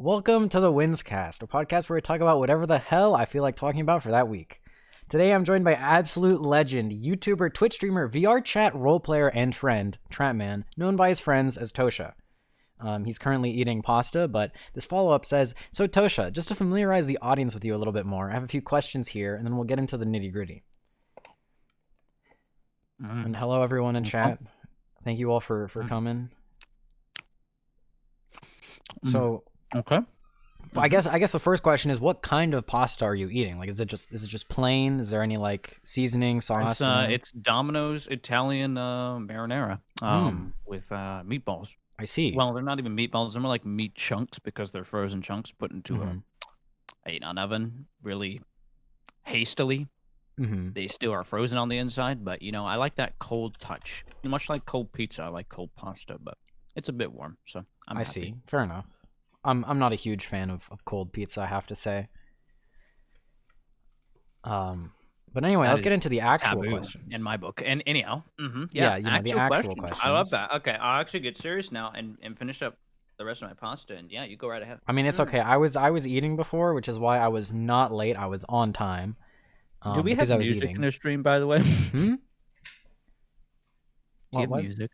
Welcome to the WinzCast, a podcast where we talk about whatever the hell I feel like talking about for that week. Today I'm joined by absolute legend, YouTuber, Twitch streamer, VR chat role player, and friend, Trapman, known by his friends as Tosha. He's currently eating pasta, but this follow-up says, so Tosha, just to familiarize the audience with you a little bit more, I have a few questions here, and then we'll get into the nitty-gritty. And hello everyone in chat. Thank you all for coming. So, okay. I guess the first question is, what kind of pasta are you eating? Like, is it just plain? Is there any like seasoning, sauce? It's Domino's Italian marinara with meatballs. I see. Well, they're not even meatballs; they're more like meat chunks because they're frozen chunks put into an oven really hastily. They still are frozen on the inside, but you know, I like that cold touch. Much like cold pizza, I like cold pasta, but it's a bit warm, so I'm happy. See. Fair enough. I'm not a huge fan of cold pizza, I have to say. But anyway, let's get into the actual questions in my book. And anyhow, yeah, you know, the actual questions. I love that. Okay, I'll actually get serious now and finish up the rest of my pasta. And yeah, you go right ahead. I mean, it's okay. I was eating before, which is why I was not late. I was on time. Do we have music in the stream, by the way? Do you have music?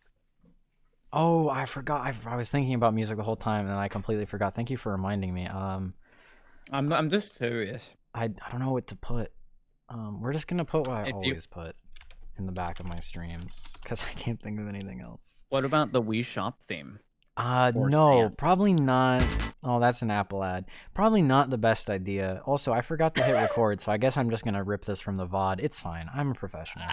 Oh, I forgot. I was thinking about music the whole time, and I completely forgot. Thank you for reminding me. I'm just curious. I don't know what to put. We're just gonna put what I always put in the back of my streams because I can't think of anything else. What about the Wii Shop theme? No, probably not. Oh, that's an Apple ad. Probably not the best idea. Also, I forgot to hit record, so I guess I'm just gonna rip this from the VOD. It's fine. I'm a professional.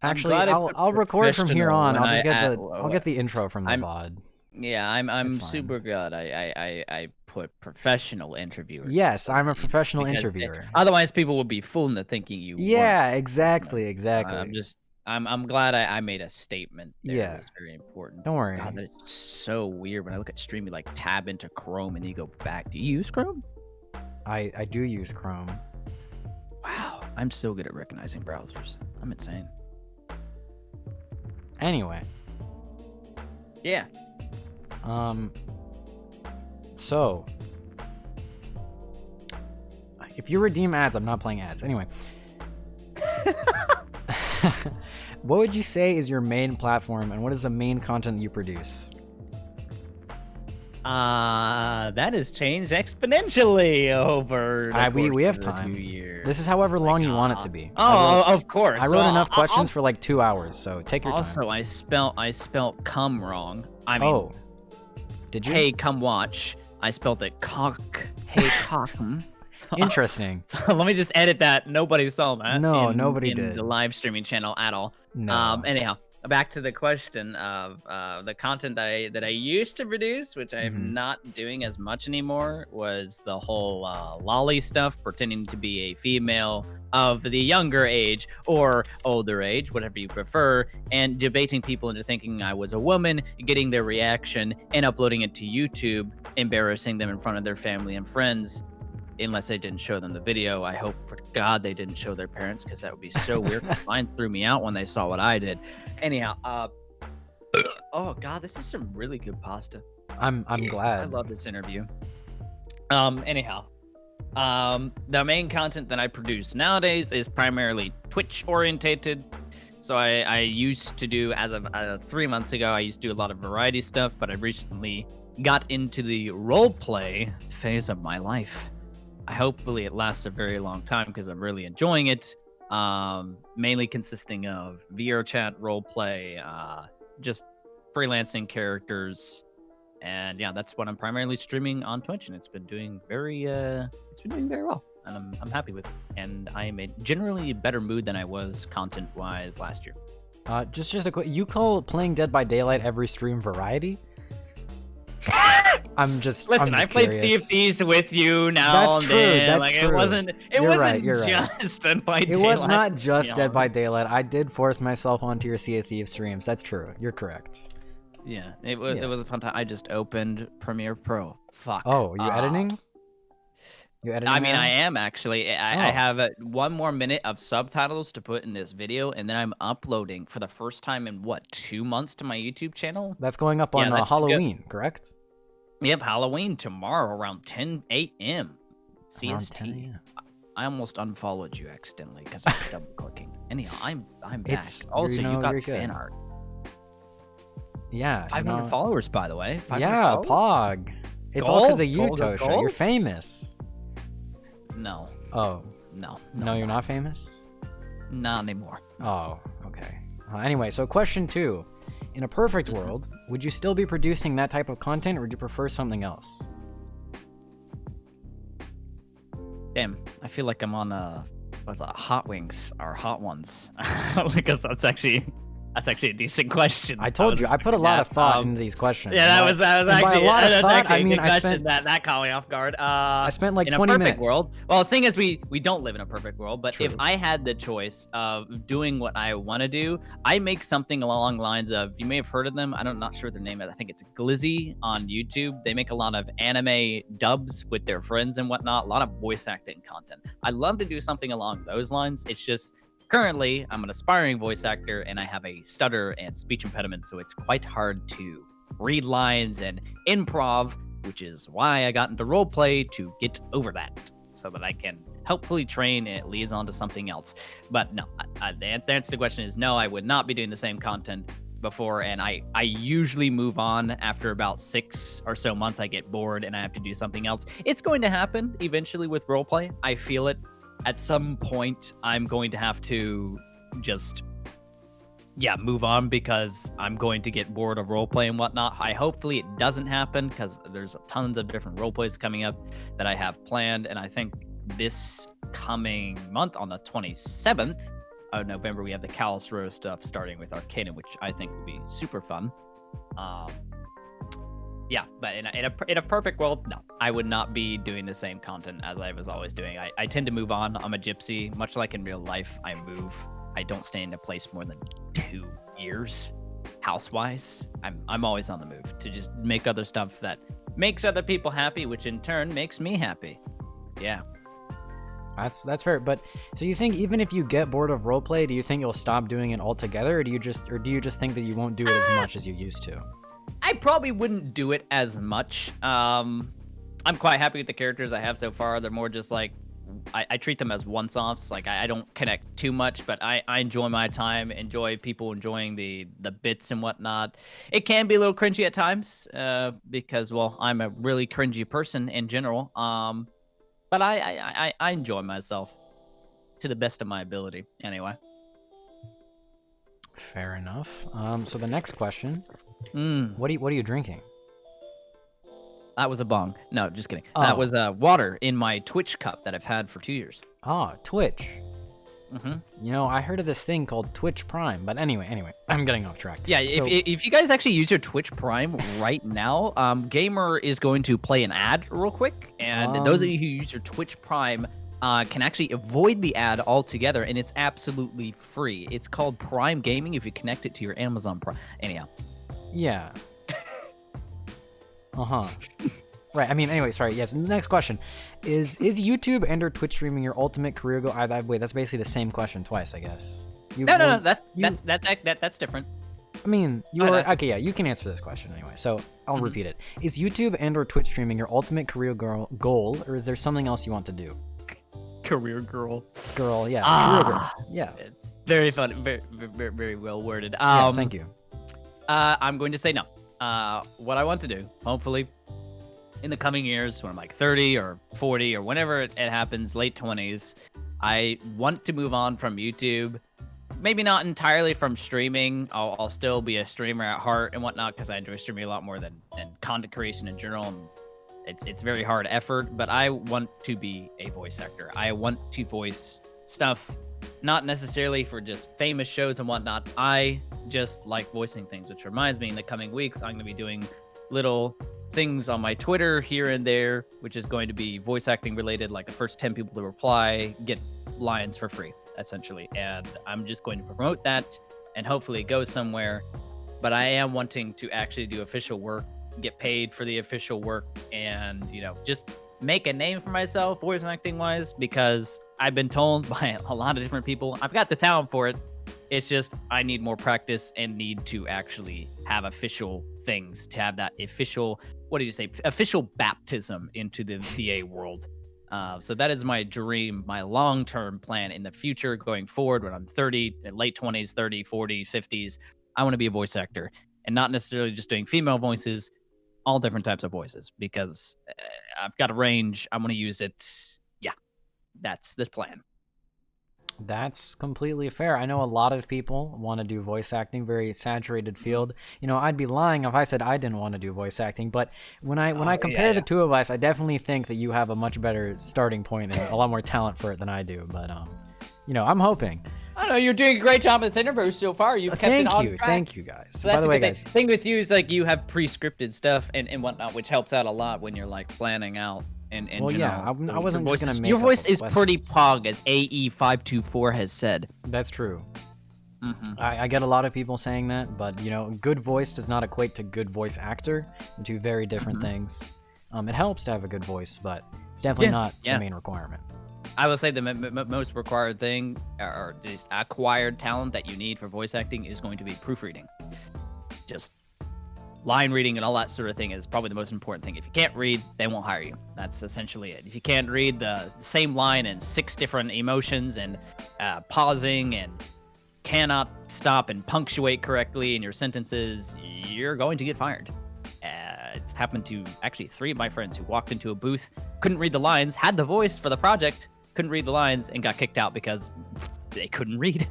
Actually, I'll record from here on. I'll get the intro from the VOD. Yeah, I'm super good. I put professional interviewer. Yes, I'm a professional interviewer. Otherwise, people would be fooled into thinking you. Yeah, exactly. So I'm glad I made a statement there. Yeah, it's very important. Don't worry. God, that's so weird. When I look at stream, you like tab into Chrome and then you go back. Do you use Chrome? I do use Chrome. Wow, I'm so good at recognizing browsers. I'm insane. Anyway. Yeah. So if you redeem ads, I'm not playing ads. Anyway. What would you say is your main platform, and what is the main content you produce? That has changed exponentially over we have time. 2 years. This is however long you want it to be. Of course. I wrote enough questions for like 2 hours, so take your time. Also, I spelt come wrong. I mean, did you? Hey, come watch. I spelled it cock. Hey, cock. Interesting. So let me just edit that. Nobody saw that. No, nobody did. In the live streaming channel at all. No. Anyhow, back to the question of the content that I used to produce, which I'm not doing as much anymore, was the whole lolly stuff, pretending to be a female of the younger age or older age, whatever you prefer, and debating people into thinking I was a woman, getting their reaction, and uploading it to YouTube, embarrassing them in front of their family and friends. Unless I didn't show them the video. I hope for God they didn't show their parents, because that would be so weird. Mine threw me out when they saw what I did. Anyhow, oh God, this is some really good pasta. I'm glad. I love this interview. Anyhow, the main content that I produce nowadays is primarily Twitch orientated. So I used to do, as of 3 months ago, I used to do a lot of variety stuff, but I recently got into the role play phase of my life. Hopefully it lasts a very long time because I'm really enjoying it. Mainly consisting of VR chat, roleplay, just freelancing characters, and yeah, that's what I'm primarily streaming on Twitch, and it's been doing very well, and I'm happy with it. And I am in generally a better mood than I was content-wise last year. Just a quick. You call playing Dead by Daylight every stream variety? Listen, I played Sea of Thieves with you now and then. That's like, true. It wasn't just Dead by Daylight. It was not just Dead by Daylight. I did force myself onto your Sea of Thieves streams. That's true. You're correct. Yeah, it was a fun time. I just opened Premiere Pro. Fuck. Oh, you editing? You editing? I mean, I am actually. I have 1 more minute of subtitles to put in this video, and then I'm uploading for the first time in 2 months to my YouTube channel. That's going up on Halloween, correct? Yep, Halloween tomorrow around 10 a.m. CST. Around 10 a.m. I almost unfollowed you accidentally because I was double clicking. Anyhow, I'm back. It's- Also, you know, you got you're fan good. art. Yeah. 500 followers, by the way. 500 Yeah, followers? Pog. It's all because of you, Gold or Tosha. You're gold? famous. No, Oh. no, No, you're not famous? Not anymore. Oh, okay. Anyway, so question 2. In a perfect world, would you still be producing that type of content, or would you prefer something else? Damn, I feel like I'm on what's that, Hot Wings or Hot Ones, because that's actually a decent question. I told you, I put a lot of thought into these questions. Yeah, that was And by actually a lot of that's thought, actually I mean, a good I question. spent That caught me off guard. I spent like in 20 a perfect minutes. world, well, seeing as we don't live in a perfect world, but if True. I had the choice of doing what I want to do, I make something along the lines of, you may have heard of them. I'm not sure their name. I think it's Glizzy on YouTube. They make a lot of anime dubs with their friends and whatnot. A lot of voice acting content. I'd love to do something along those lines. It's just currently I'm an aspiring voice actor and I have a stutter and speech impediment, so it's quite hard to read lines and improv, which is why I got into roleplay, to get over that so that I can hopefully train and it leads on to something else. But no, the answer to the question is no, I would not be doing the same content before, and I usually move on after about 6 or so months. I get bored and I have to do something else. It's going to happen eventually with roleplay. I feel it. At some point, I'm going to have to just, move on because I'm going to get bored of roleplay and whatnot. Hopefully it doesn't happen because there's tons of different roleplays coming up that I have planned. And I think this coming month on the 27th of November, we have the Callus Row stuff starting with Arcanum, which I think will be super fun. Yeah, but in a perfect world, no, I would not be doing the same content as I was always doing. I tend to move on. I'm a gypsy. Much like in real life, I move. I don't stay in a place more than 2 years, house-wise. I'm always on the move to just make other stuff that makes other people happy, which in turn makes me happy. Yeah. That's fair. But so you think even if you get bored of roleplay, do you think you'll stop doing it altogether, or do you just think that you won't do it as much as you used to? I probably wouldn't do it as much. I'm quite happy with the characters I have so far. They're more just like, I treat them as once-offs. Like I don't connect too much, but I enjoy my time, enjoy people enjoying the bits and whatnot. It can be a little cringy at times because, well, I'm a really cringy person in general. But I enjoy myself to the best of my ability anyway. Fair enough. So the next question, Mm. what are you drinking? That was a bong. No, just kidding. Oh. That was water in my Twitch cup that I've had for 2 years. Ah, Twitch. Mm-hmm. You know, I heard of this thing called Twitch Prime, but anyway, I'm getting off track. Yeah, So- if you guys actually use your Twitch Prime right now, Gamer is going to play an ad real quick, and those of you who use your Twitch Prime can actually avoid the ad altogether, and it's absolutely free. It's called Prime Gaming if you connect it to your Amazon Prime. Anyhow. Yeah. Uh-huh. Right, I mean, anyway, sorry, yes, next question. Is YouTube and or Twitch streaming your ultimate career goal? Wait, that's basically the same question twice, I guess. No, that's different. I mean, okay, yeah, you can answer this question anyway, so I'll Mm-hmm. repeat it. Is YouTube and or Twitch streaming your ultimate career goal, or is there something else you want to do? Career girl. Girl, yeah. Career girl. Yeah. Very funny. Very well worded. Yes, thank you. I'm going to say no. What I want to do, hopefully, in the coming years, when I'm like 30 or 40 or whenever it happens, late 20s, I want to move on from YouTube. Maybe not entirely from streaming. I'll still be a streamer at heart and whatnot because I enjoy streaming a lot more than content creation in general. And it's very hard effort, but I want to be a voice actor. I want to voice stuff, not necessarily for just famous shows and whatnot. I just like voicing things, which reminds me, in the coming weeks, I'm going to be doing little things on my Twitter here and there, which is going to be voice acting related. Like the first 10 people to reply get lines for free, essentially. And I'm just going to promote that and hopefully it goes somewhere. But I am wanting to actually do official work, get paid for the official work, and, you know, just make a name for myself voice acting wise, because I've been told by a lot of different people I've got the talent for it. It's just I need more practice and need to actually have official things, to have that official what did you say, official baptism into the VA world. So that is my dream, my long-term plan in the future going forward when I'm 30, late 20s, 30, 40, 50s. I want to be a voice actor and not necessarily just doing female voices, all different types of voices because I've got a range. I'm going to use it. Yeah, that's the plan. That's completely fair. I know a lot of people want to do voice acting, very saturated field. You know, I'd be lying if I said I didn't want to do voice acting, but when I compare the two of us, I definitely think that you have a much better starting point and a lot more talent for it than I do. But you know, I'm hoping. I don't know, you're doing a great job in this interview so far. You've kept it on track. Thank you guys. So by that's the a way, good guys, thing with you is like you have pre-scripted stuff and whatnot, which helps out a lot when you're like planning out. And well, yeah, I wasn't just gonna make your voice is questions. pretty pog, as AE524 has said. That's true. Mm-hmm. I get a lot of people saying that, but you know, good voice does not equate to good voice actor. They're two very different things. It helps to have a good voice, but it's definitely not the main requirement. I will say the most required thing, or just acquired talent that you need for voice acting, is going to be proofreading. Just line reading and all that sort of thing is probably the most important thing. If you can't read, they won't hire you. That's essentially it. If you can't read the same line in 6 different emotions and pausing and cannot stop and punctuate correctly in your sentences, you're going to get fired. It's happened to actually 3 of my friends who walked into a booth, couldn't read the lines, had the voice for the project, couldn't read the lines, and got kicked out because they couldn't read.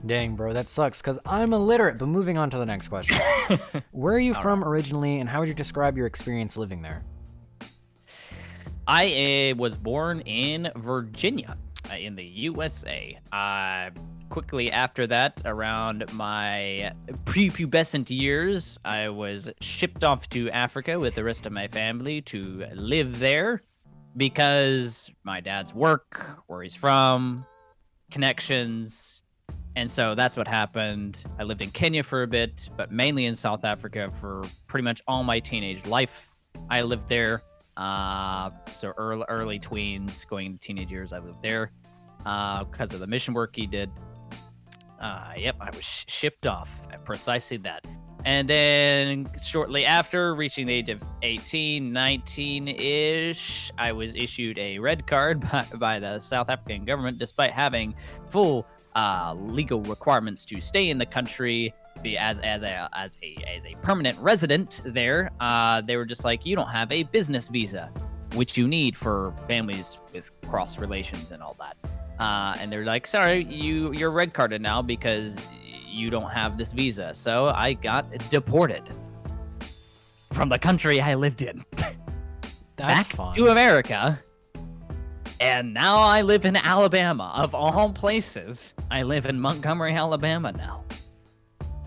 Dang, bro, that sucks, because I'm illiterate, but moving on to the next question. Where are you from originally, and how would you describe your experience living there? I was born in Virginia, in the USA. Quickly after that, around my prepubescent years, I was shipped off to Africa with the rest of my family to live there because my dad's work, where he's from, connections. And so that's what happened. I lived in Kenya for a bit, but mainly in South Africa for pretty much all my teenage life. I lived there. So early tweens, going into teenage years, I lived there because of the mission work he did. Yep, I was shipped off at precisely that. And then shortly after reaching the age of 18, 19-ish, I was issued a red card by the South African government, despite having full legal requirements to stay in the country, be as a permanent resident there. They were just like, you don't have a business visa, which you need for families with cross relations and all that. And they're like, sorry, you're red carded now because you don't have this visa. So I got deported from the country I lived in. That's back fun. to America. And now I live in Alabama, of all places. I live in Montgomery, Alabama now.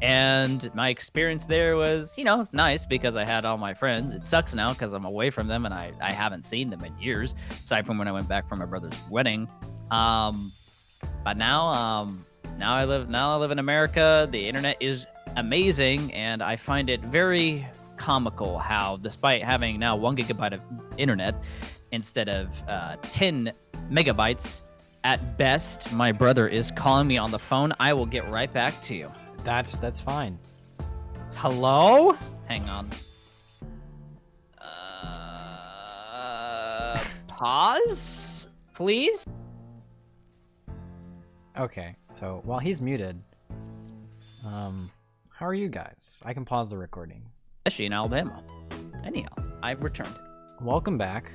And my experience there was, you know, nice because I had all my friends. It sucks now because I'm away from them and I haven't seen them in years, aside from when I went back from my brother's wedding. But now I live in America. The internet is amazing, and I find it very comical how, despite having now 1 gigabyte of internet instead of 10 megabytes at best, my brother is calling me on the phone. I will get right back to you. That's fine. Hello? Hang on. Pause, please. Okay, so while he's muted, how are you guys? I can pause the recording. Especially in Alabama. Anyhow, I returned. Welcome back.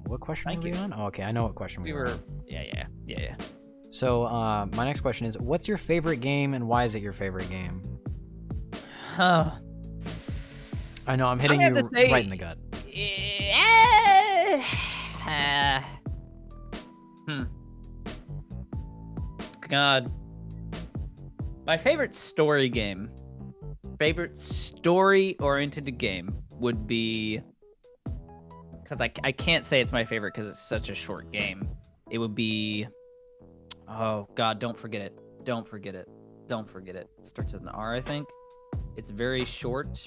What question Thank were we you. on? Oh, okay, I know what question we were on. Yeah. So, my next question is, what's your favorite game and why is it your favorite game? I know, I'm hitting you right in the gut. God. My favorite story-oriented game would be, because I can't say it's my favorite because it's such a short game. It would be, oh God, don't forget it. It starts with an R, I think. It's very short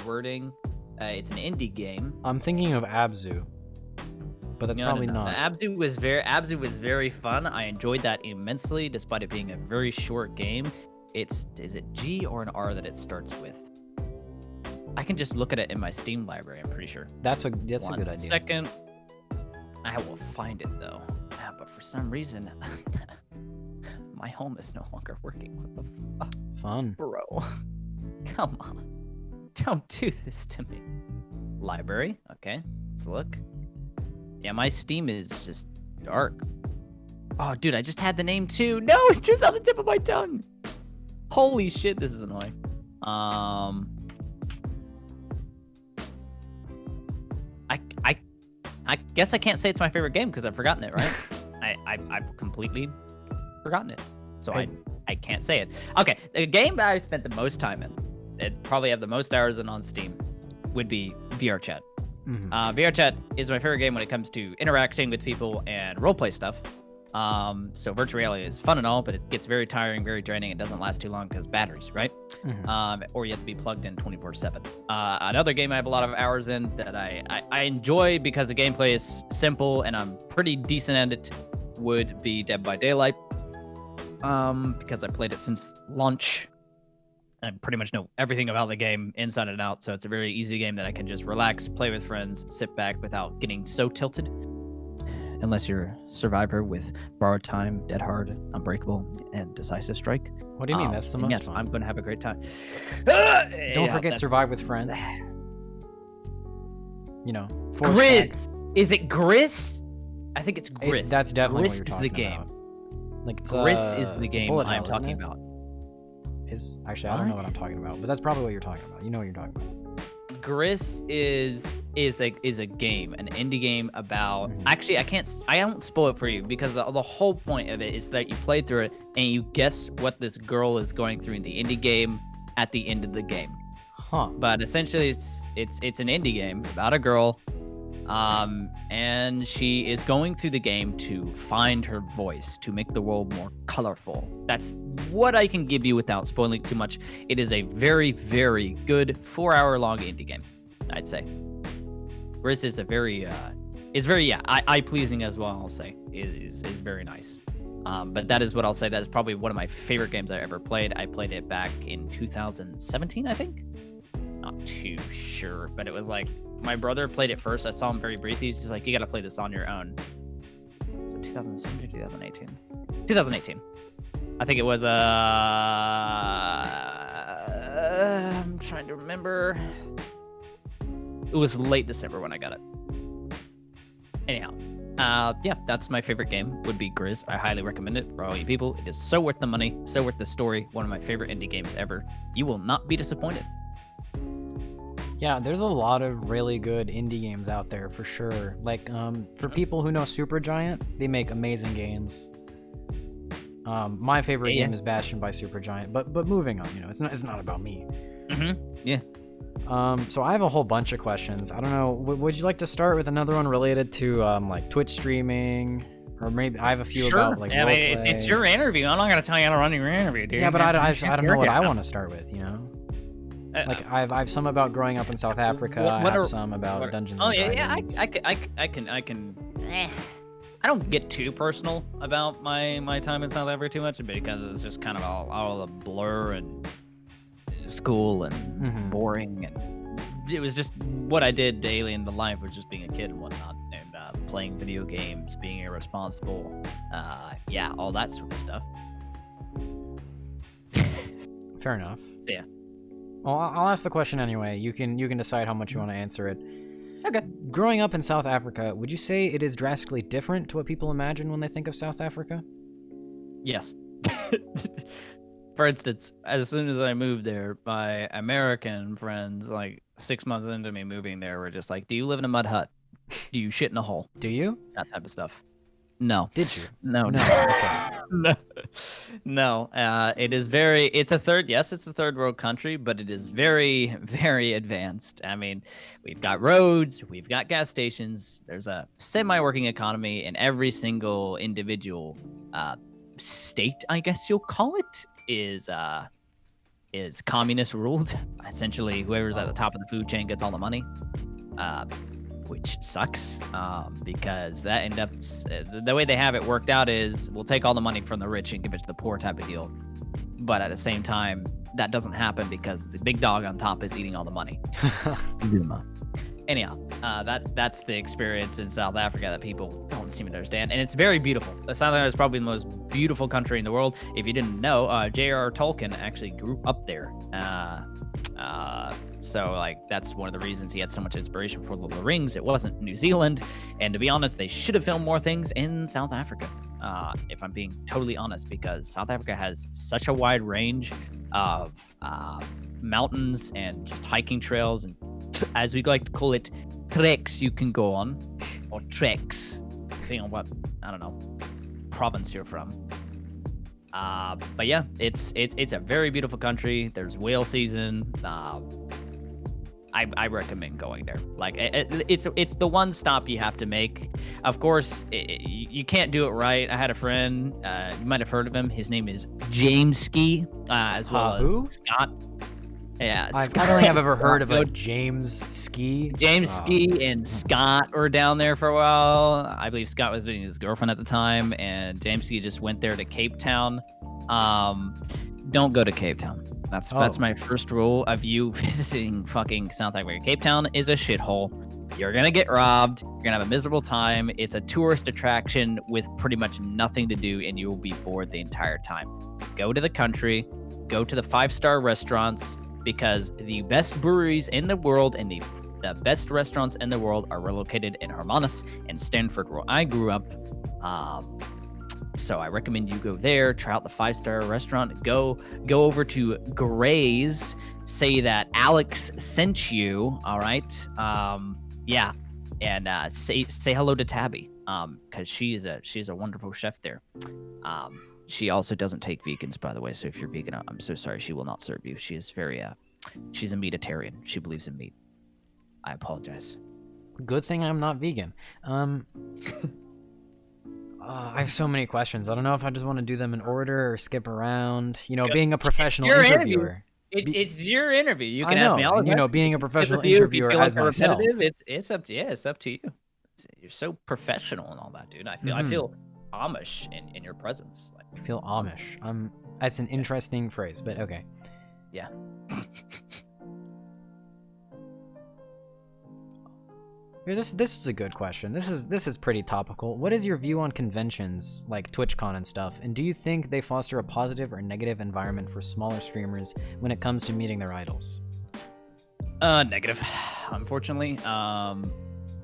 wording. It's an indie game. I'm thinking of Abzu, but that's probably not. Abzu was very fun. I enjoyed that immensely, despite it being a very short game. Is it G or an R that it starts with? I can just look at it in my Steam library. I'm pretty sure. That's a good idea. 1 second. I will find it though. Yeah, but for some reason, my home is no longer working. What the fuck, Fun. bro? Come on, don't do this to me. Library. Okay, let's look. Yeah, my Steam is just dark. Oh, dude, I just had the name too. No, it's just on the tip of my tongue. Holy shit, this is annoying. I guess I can't say it's my favorite game because I've forgotten it, right? I've completely forgotten it. So I can't say it. Okay, the game that I spent the most time in, and probably have the most hours in on Steam, would be VRChat. VRChat is my favorite game when it comes to interacting with people and roleplay stuff. So virtual reality is fun and all, but it gets very tiring, very draining. It doesn't last too long because batteries, right? Or you have to be plugged in 24/7. Another game I have a lot of hours in that I enjoy because the gameplay is simple and I'm pretty decent at it would be Dead by Daylight. Because I played it since launch. I pretty much know everything about the game inside and out, so it's a very easy game that I can just relax, play with friends, sit back without getting so tilted. Unless you're Survivor with Borrowed Time, Dead Hard, Unbreakable, and Decisive Strike. What do you mean? That's the most yes, fun. I'm going to have a great time. Don't forget Survive with Friends. You know, Grizz. Is it Grizz? I think it's Grizz. That's definitely Grizz what you're is talking the game. about. Like it's, Grizz is the it's a game bullet I'm hell, talking isn't it? about. Actually, I don't know what I'm talking about, but that's probably what you're talking about. You know what you're talking about. Grizz is a game, an indie game about. Actually, I don't spoil it for you because the whole point of it is that you play through it and you guess what this girl is going through in the indie game at the end of the game. Huh. But essentially, it's an indie game about a girl, and she is going through the game to find her voice, to make the world more colorful. That's what I can give you without spoiling too much. It is a very, very good 4-hour-long indie game, I'd say. Grizz is a very, eye-pleasing as well, I'll say. Is very nice. But that is what I'll say. That is probably one of my favorite games I ever played. I played it back in 2017, I think. Not too sure, but it was like, my brother played it first. I saw him very briefly. He's just like, you got to play this on your own. So 2017 or 2018? 2018. I think it was, I'm trying to remember. It was late December when I got it. Anyhow, yeah, that's my favorite game, would be Grizz. I highly recommend it for all you people. It is so worth the money, so worth the story. One of my favorite indie games ever. You will not be disappointed. Yeah, there's a lot of really good indie games out there for sure. Like, for people who know Supergiant, they make amazing games. My favorite game is Bastion by Supergiant, but moving on, you know, it's not about me. Yeah. So I have a whole bunch of questions. I don't know, would you like to start with another one related to like Twitch streaming, or maybe I have a few about like I mean, it's your interview. I'm not gonna tell you how to run your interview, dude. Yeah, but I don't know what I want to start with, you know. Like I have some about growing up in South Africa. I have some about Dungeons and Dragons. I can. I don't get too personal about my time in South Africa too much because it's just kind of all a blur and school and boring, and it was just what I did daily in the life was just being a kid and whatnot, and playing video games, being irresponsible, yeah, all that sort of stuff. Fair enough. Yeah. Well, I'll ask the question anyway. You can decide how much you want to answer it. Okay. Growing up in South Africa, would you say it is drastically different to what people imagine when they think of South Africa? Yes. For instance, as soon as I moved there, my American friends, like 6 months into me moving there, were just like, do you live in a mud hut? Do you shit in a hole? Do you? That type of stuff. No. Did you? No. Okay. No. It's a third world country, but it is very, very advanced. I mean, we've got roads, we've got gas stations. There's a semi-working economy in every single individual state, I guess you'll call it, is communist ruled. Essentially, whoever's at the top of the food chain gets all the money. Which sucks, because that the way they have it worked out is we'll take all the money from the rich and give it to the poor type of deal. But at the same time, that doesn't happen because the big dog on top is eating all the money. Zuma. Anyhow, that's the experience in South Africa that people don't seem to understand, and it's very beautiful. South Africa is probably the most beautiful country in the world. If you didn't know, J.R.R. Tolkien actually grew up there. So like that's one of the reasons he had so much inspiration for Lord of the Rings. It wasn't New Zealand, and to be honest, they should have filmed more things in South Africa. If I'm being totally honest, because South Africa has such a wide range of mountains and just hiking trails, and as we like to call it, treks you can go on, or treks, depending on what, I don't know, province you're from. But yeah, it's a very beautiful country. There's whale season. I recommend going there. Like it's the one stop you have to make. Of course, you can't do it right. I had a friend, you might have heard of him. His name is James Ski, as well as Scott. Yeah, I don't think I've ever heard of a James Ski. James Ski and Scott were down there for a while. I believe Scott was visiting his girlfriend at the time, and James Ski just went there to Cape Town. Don't go to Cape Town. That's my first rule of you visiting fucking South Africa. Cape Town is a shithole. You're gonna get robbed. You're gonna have a miserable time. It's a tourist attraction with pretty much nothing to do, and you will be bored the entire time. Go to the country. Go to the 5-star restaurants, because the best breweries in the world and the best restaurants in the world are located in Hermanus and Stanford, where I grew up. So I recommend you go there, try out the 5-star restaurant, go over to Gray's, say that Alex sent you, all right? Yeah, and say hello to Tabby, because she's a wonderful chef there. She also doesn't take vegans, by the way, so if you're vegan, I'm so sorry, she will not serve you. She is very, she's a meatitarian. She believes in meat. I apologize. Good thing I'm not vegan. I have so many questions. I don't know if I just want to do them in order or skip around. You know, being a professional interviewer. It's your interview. You can ask me all. You know, being a professional interviewer as myself. It's up to you. You're so professional and all that, dude. I feel Amish in your presence. Like, I feel Amish. That's an interesting phrase, but okay. Yeah. Here, this is a good question. This is pretty topical. What is your view on conventions like TwitchCon and stuff? And do you think they foster a positive or negative environment for smaller streamers when it comes to meeting their idols? Negative, unfortunately.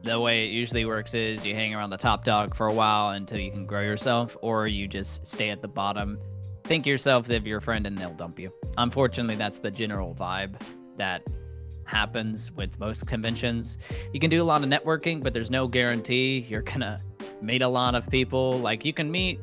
The way it usually works is you hang around the top dog for a while until you can grow yourself, or you just stay at the bottom, think yourself they're your friend, and they'll dump you. Unfortunately, that's the general vibe that happens with most conventions. You can do a lot of networking, but there's no guarantee you're gonna meet a lot of people. Like you can meet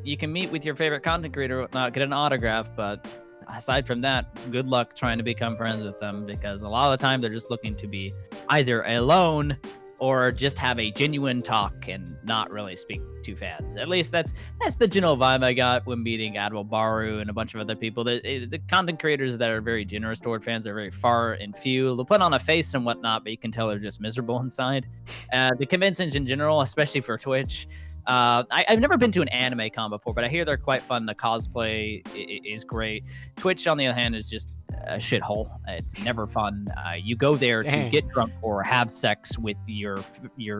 with your favorite content creator, get an autograph, but aside from that, good luck trying to become friends with them, because a lot of the time they're just looking to be either alone or just have a genuine talk and not really speak to fans. At least that's the general vibe I got when meeting Admiral Baru and a bunch of other people. The content creators that are very generous toward fans are very far and few. They'll put on a face and whatnot, but you can tell they're just miserable inside. The conventions in general, especially for Twitch, I've never been to an anime con before, but I hear they're quite fun. The cosplay is great. Twitch, on the other hand, is just a shithole. It's never fun. You go there to get drunk or have sex with your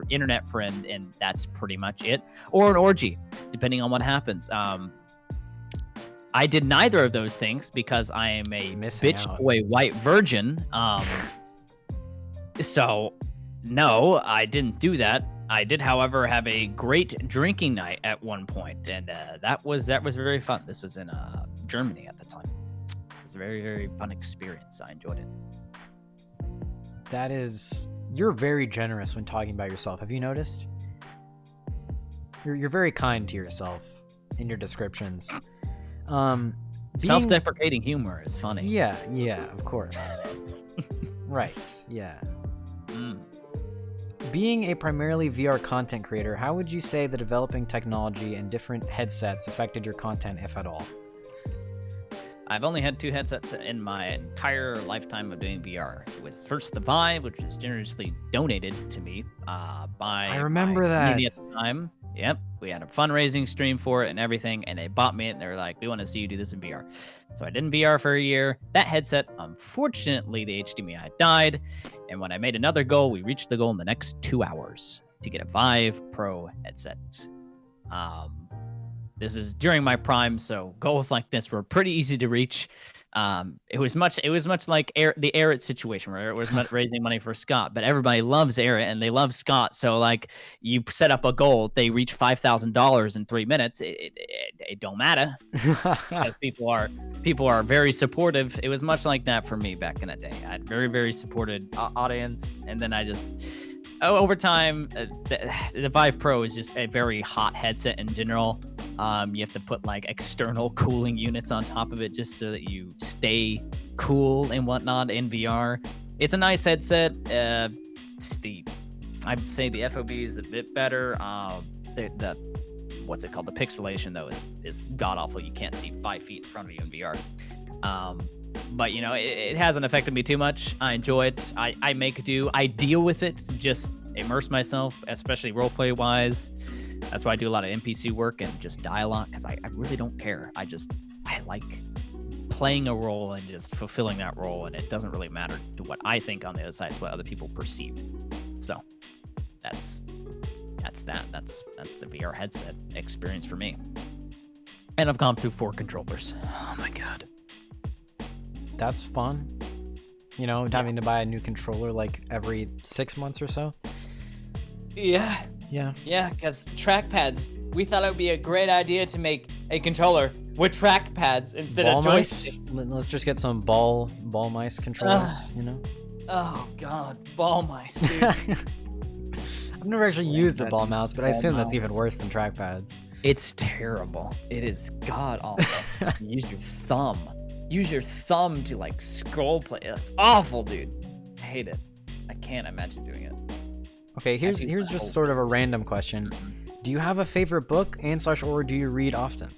internet friend, and that's pretty much it. Or an orgy, depending on what happens. I did neither of those things because I am a bitch boy white virgin. So, no, I didn't do that. I did, however, have a great drinking night at one point, and that was very fun. This was in Germany at the time. It was a very, very fun experience. I enjoyed it. You're very generous when talking about yourself. Have you noticed? You're very kind to yourself in your descriptions. Self-deprecating humor is funny. Yeah, of course. Right, yeah. Being a primarily VR content creator, how would you say the developing technology and different headsets affected your content, if at all? I've only had 2 headsets in my entire lifetime of doing VR. It was first the Vive, which was generously donated to me by I remember that community at the time. Yep, we had a fundraising stream for it and everything, and they bought me it, and they were like, we want to see you do this in VR. So I did in VR for a year. That headset, unfortunately, the HDMI died, and when I made another goal, we reached the goal in the next 2 hours to get a Vive Pro headset. This is during my prime, so goals like this were pretty easy to reach. It was much like the Aerith situation where it was raising money for Scott, but everybody loves Aerith and they love Scott. So like you set up a goal, they reach $5,000 in 3 minutes. It don't matter because people are very supportive. It was much like that for me back in the day. I had very, very supported audience, and then I just over time, the Vive Pro is just a very hot headset in general. You have to put like external cooling units on top of it just so that you stay cool and whatnot in VR. It's a nice headset. I would say the FOV is a bit better. The what's it called? The pixelation though is god awful. You can't see 5 feet in front of you in VR. But you know, it hasn't affected me too much. I enjoy it. I make do. I deal with it. Just immerse myself, especially roleplay wise. That's why I do a lot of NPC work and just dialogue, because I really don't care. I like playing a role and just fulfilling that role, and it doesn't really matter to what I think on the other side. It's what other people perceive. So that's that. That's the VR headset experience for me. And I've gone through 4 controllers. Oh my god. That's fun. You know, having to buy a new controller like every 6 months or so. Yeah, because trackpads. We thought it would be a great idea to make a controller with trackpads instead ball of mice. joystick. Let's just get some ball mice controllers. You know. Oh god, ball mice, dude. I've never actually used the ball mouse, but I assume that's even worse than trackpads. It's terrible. It is god awful. Use your thumb. Use your thumb to like scroll play. That's awful, dude. I hate it. I can't imagine doing it. Okay, here's just sort of a random question. Do you have a favorite book or do you read often?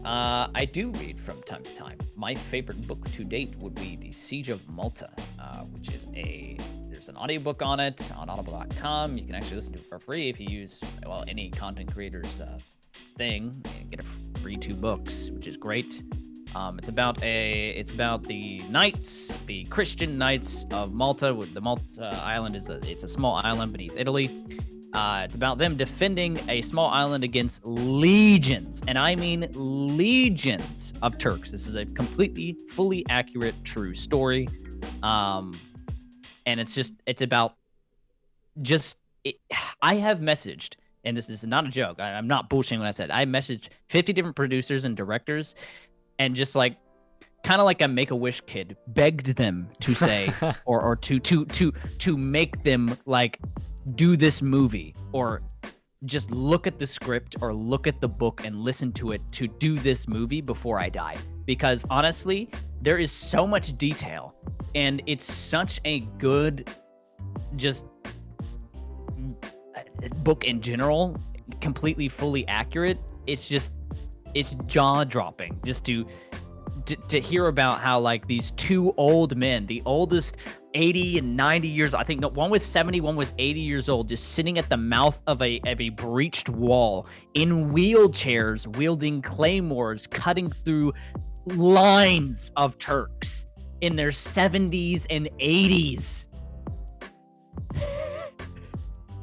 I do read from time to time. My favorite book to date would be The Siege of Malta, which is there's an audiobook on it on audible.com. You can actually listen to it for free if you use any content creator's thing and get a free 2 books, which is great. It's about the knights, the Christian knights of Malta. The Malta island it's a small island beneath Italy. It's about them defending a small island against legions, and I mean legions of Turks. This is a completely, fully accurate, true story. And it's about I have messaged, and this is not a joke. I'm not bullshitting when I said I messaged 50 different producers and directors. And just like, kind of like a Make-A-Wish kid, begged them to say, or to make them like do this movie, or just look at the script or look at the book and listen to it to do this movie before I die. Because honestly, there is so much detail, and it's such a good just book in general, completely, fully accurate. It's jaw-dropping just to hear about how like these 2 old men, the oldest 80 and 90 years, I think one was 70, one was 80 years old, just sitting at the mouth of a breached wall in wheelchairs, wielding claymores, cutting through lines of Turks in their 70s and 80s.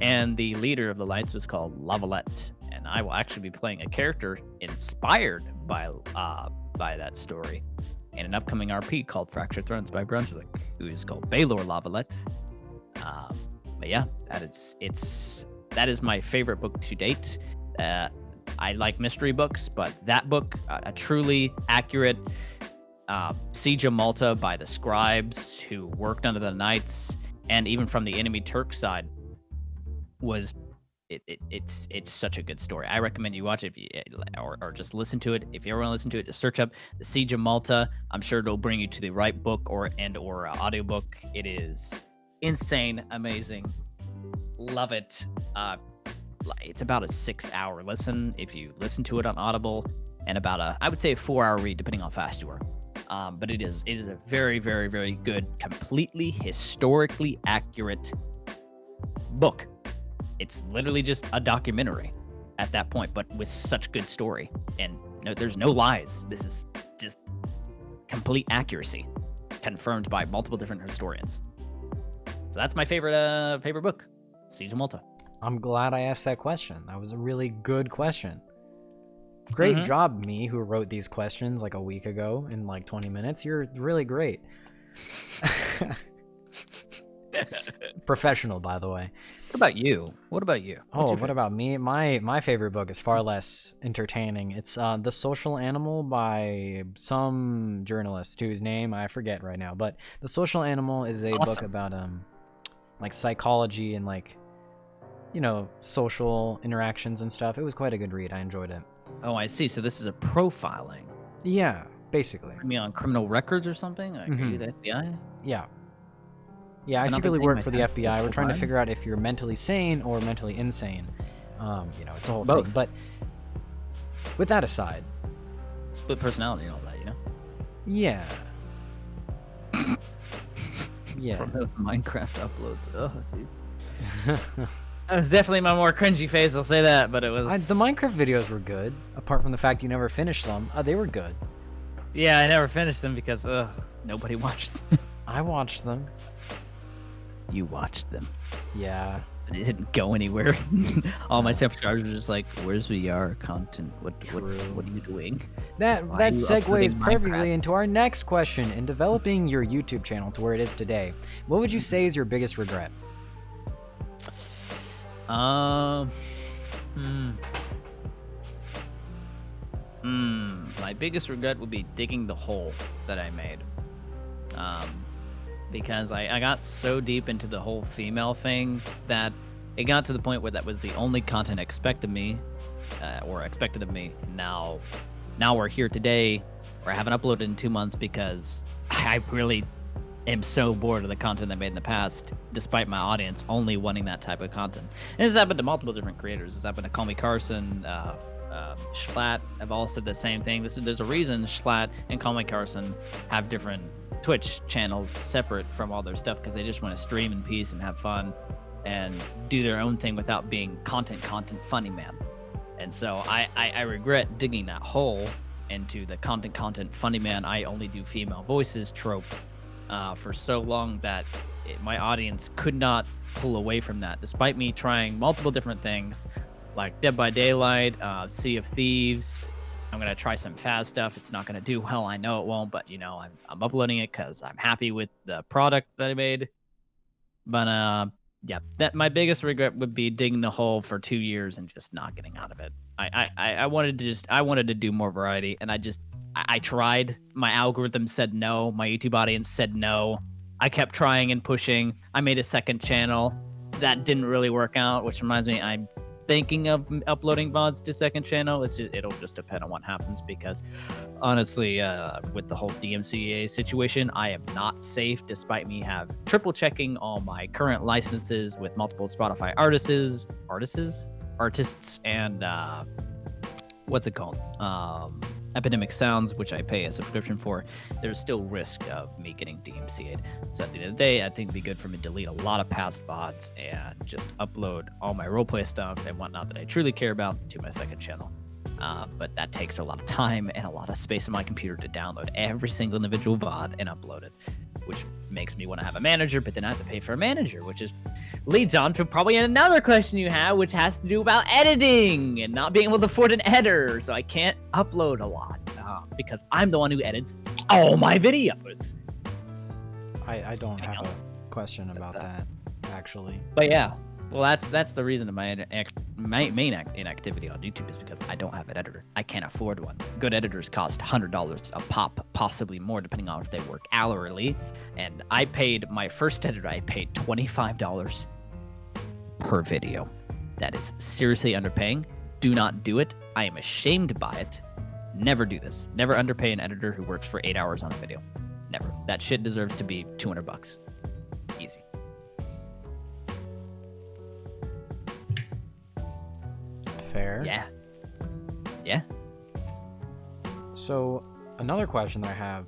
And the leader of the Lights was called Lavalette. And I will actually be playing a character inspired by that story in an upcoming RP called Fractured Thrones by Brunswick, who is called Baelor Lavalette. But yeah, that is my favorite book to date. I like mystery books, but that book, a truly accurate Siege of Malta by the scribes who worked under the knights, and even from the enemy Turk side, it's such a good story. I recommend you watch it or just listen to it. If you ever want to listen to it, just search up The Siege of Malta. I'm sure it'll bring you to the right book or audiobook. It is insane, amazing. Love it. It's about a 6-hour listen if you listen to it on Audible, and about I would say a 4-hour read depending on how fast you are. But it is a very, very, very good, completely historically accurate book. it's literally just a documentary at that point, but with such good story. And no, there's no lies. This is just complete accuracy, confirmed by multiple different historians. So that's my favorite book, Siege of Malta. I'm glad I asked that question. That was a really good question. Great job, me, who wrote these questions like a week ago in like 20 minutes. You're really great. Professional, by the way. What about you? What About me? My favorite book is far less entertaining. It's The Social Animal by some journalist whose name I forget right now. But The Social Animal is a book about like psychology and like, you know, social interactions and stuff. It was quite a good read. I enjoyed it. Oh, I see. So this is a profiling. Yeah, basically. I mean, on criminal records or something? Like, are you the FBI? Yeah. Yeah, I secretly work for the FBI. We're trying to figure out if you're mentally sane or mentally insane. You know, it's a whole thing. But with that aside, split personality and all that, you know? Yeah. Yeah. From those Minecraft uploads. Oh, dude. That was definitely my more cringy phase, I'll say that, but it was... the Minecraft videos were good, apart from the fact you never finished them. They were good. Yeah, I never finished them because, nobody watched them. I watched them. You watched them. Yeah. But it didn't go anywhere. All my subscribers were just like, where's VR content? What are you doing? That segues perfectly into our next question. In developing your YouTube channel to where it is today, what would you say is your biggest regret? My biggest regret would be digging the hole that I made. Because I got so deep into the whole female thing that it got to the point where that was the only content expected of me. Now we're here today, or I haven't uploaded in 2 months because I really am so bored of the content I made in the past, despite my audience only wanting that type of content. And this has happened to multiple different creators. This happened to Call Me Carson, Schlatt have all said the same thing. There's a reason Schlatt and Call Me Carson have different Twitch channels separate from all their stuff, because they just want to stream in peace and have fun and do their own thing without being content funny man. And so I regret digging that hole into the content funny man, I only do female voices trope for so long that my audience could not pull away from that, despite me trying multiple different things like Dead by Daylight, Sea of Thieves. I'm gonna try some fast stuff. It's not gonna do well, I know it won't, but you know, I'm uploading it because I'm happy with the product that I made. But yeah, that my biggest regret would be digging the hole for 2 years and just not getting out of it. I wanted to do more variety, and I tried. My algorithm said no. My YouTube audience said no. I kept trying and pushing. I made a second channel that didn't really work out, which reminds me, I'm thinking of uploading VODs to second channel. It'll just depend on what happens, because honestly, with the whole DMCA situation, I am not safe, despite me have triple checking all my current licenses with multiple Spotify artists and what's it called? Epidemic Sounds, which I pay a subscription for. There's still risk of me getting DMCA'd. So at the end of the day, I think it'd be good for me to delete a lot of past VODs and just upload all my roleplay stuff and whatnot that I truly care about to my second channel. But that takes a lot of time and a lot of space on my computer to download every single individual VOD and upload it, which makes me want to have a manager, but then I have to pay for a manager, which leads on to probably another question you have, which has to do about editing and not being able to afford an editor. So I can't upload a lot because I'm the one who edits all my videos. I don't have a question about that, actually. But yeah, well, that's the reason of my main inactivity on YouTube, is because I don't have an editor. I can't afford one. Good editors cost $100 a pop, possibly more, depending on if they work hourly. And I paid my first editor, I paid $25 per video. That is seriously underpaying. Do not do it. I am ashamed by it. Never do this. Never underpay an editor who works for 8 hours on a video. Never. That shit deserves to be $200. Easy. Fair. Yeah. So another question that I have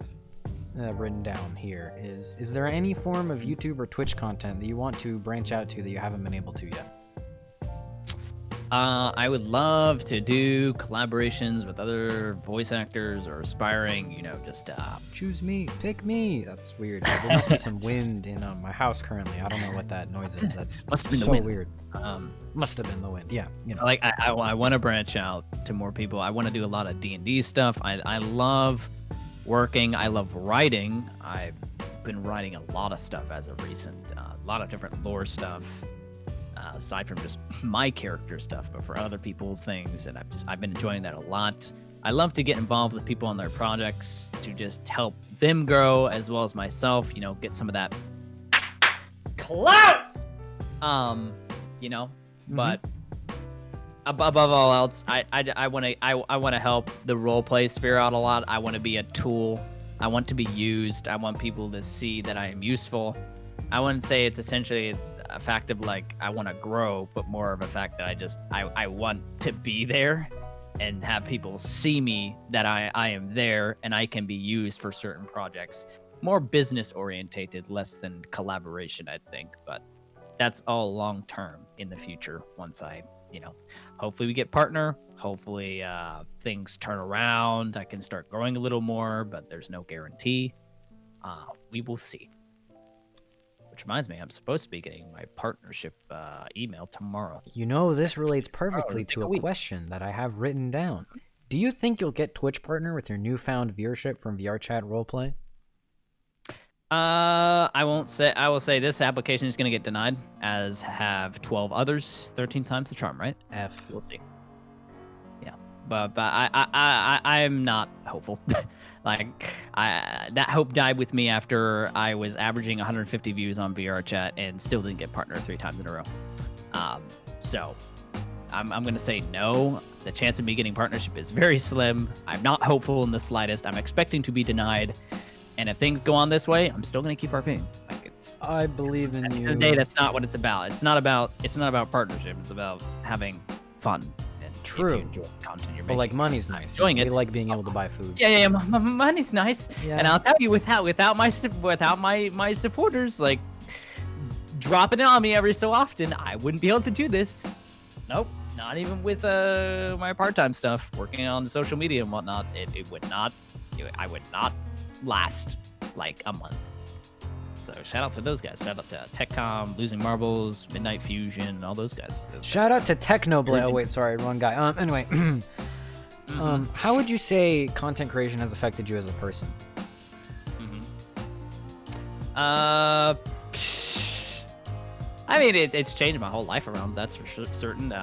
written down here is there any form of YouTube or Twitch content that you want to branch out to that you haven't been able to yet? I would love to do collaborations with other voice actors or aspiring, just Choose me, pick me. That's weird. There must be some wind in my house currently. I don't know what that noise is. That's Must have been the so wind. weird. Must have been the wind. Yeah, like I want to branch out to more people. I want to do a lot of D&D stuff. I love working. I love writing. I've been writing a lot of stuff as of recent. A lot of different lore stuff. Aside from just my character stuff, but for other people's things, and I've been enjoying that a lot. I love to get involved with people on their projects to just help them grow as well as myself, get some of that clout. But above all else, I want to help the roleplay sphere out a lot. I want to be a tool. I want to be used. I want people to see that I am useful. I wouldn't say it's essentially a fact of like I want to grow, but more of a fact that I want to be there and have people see me that I am there and I can be used for certain projects. More business orientated, less than collaboration, I think, but that's all long term in the future. Once I, hopefully we get partner, hopefully things turn around, I can start growing a little more, but there's no guarantee. We will see. Which reminds me, I'm supposed to be getting my partnership email tomorrow. This relates perfectly to a question that I have written down. Do you think you'll get Twitch partner with your newfound viewership from VRChat Roleplay? I will say this application is going to get denied, as have 12 others, 13 times the charm, right? F. We'll see. Yeah, but I'm not hopeful. That hope died with me after I was averaging 150 views on VRChat and still didn't get partner 3 times in a row. So I'm gonna say no. The chance of me getting partnership is very slim. I'm not hopeful in the slightest. I'm expecting to be denied, and if things go on this way, I'm still gonna keep RPing. I believe in you. At the end of the day, that's not what it's about. It's not about partnership. It's about having fun. True. If you enjoy the content you're making. But money's nice. Enjoying it. We like being able to buy food. Yeah. Money's nice. Yeah. And I'll tell you, without my supporters dropping it on me every so often, I wouldn't be able to do this. Nope. Not even with my part-time stuff, working on social media and whatnot. I would not last a month. So shout out to those guys. Shout out to TechCom, Losing Marbles, Midnight Fusion, all those guys. Shout out to Technoblade. Oh wait, sorry, wrong guy. Anyway, how would you say content creation has affected you as a person? I mean, it's changed my whole life around. That's for certain.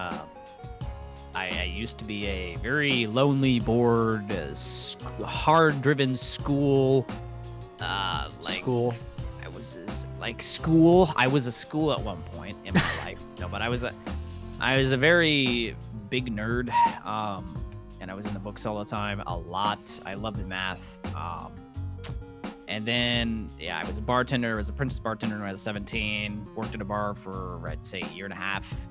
I used to be a very lonely, bored, hard-driven school. School. School. I was a school at one point in my life. No, but I was a very big nerd. And I was in the books all the time, a lot. I loved math. And then, I was a bartender. I was an apprentice bartender when I was 17. Worked at a bar for, I'd say, a year and a half.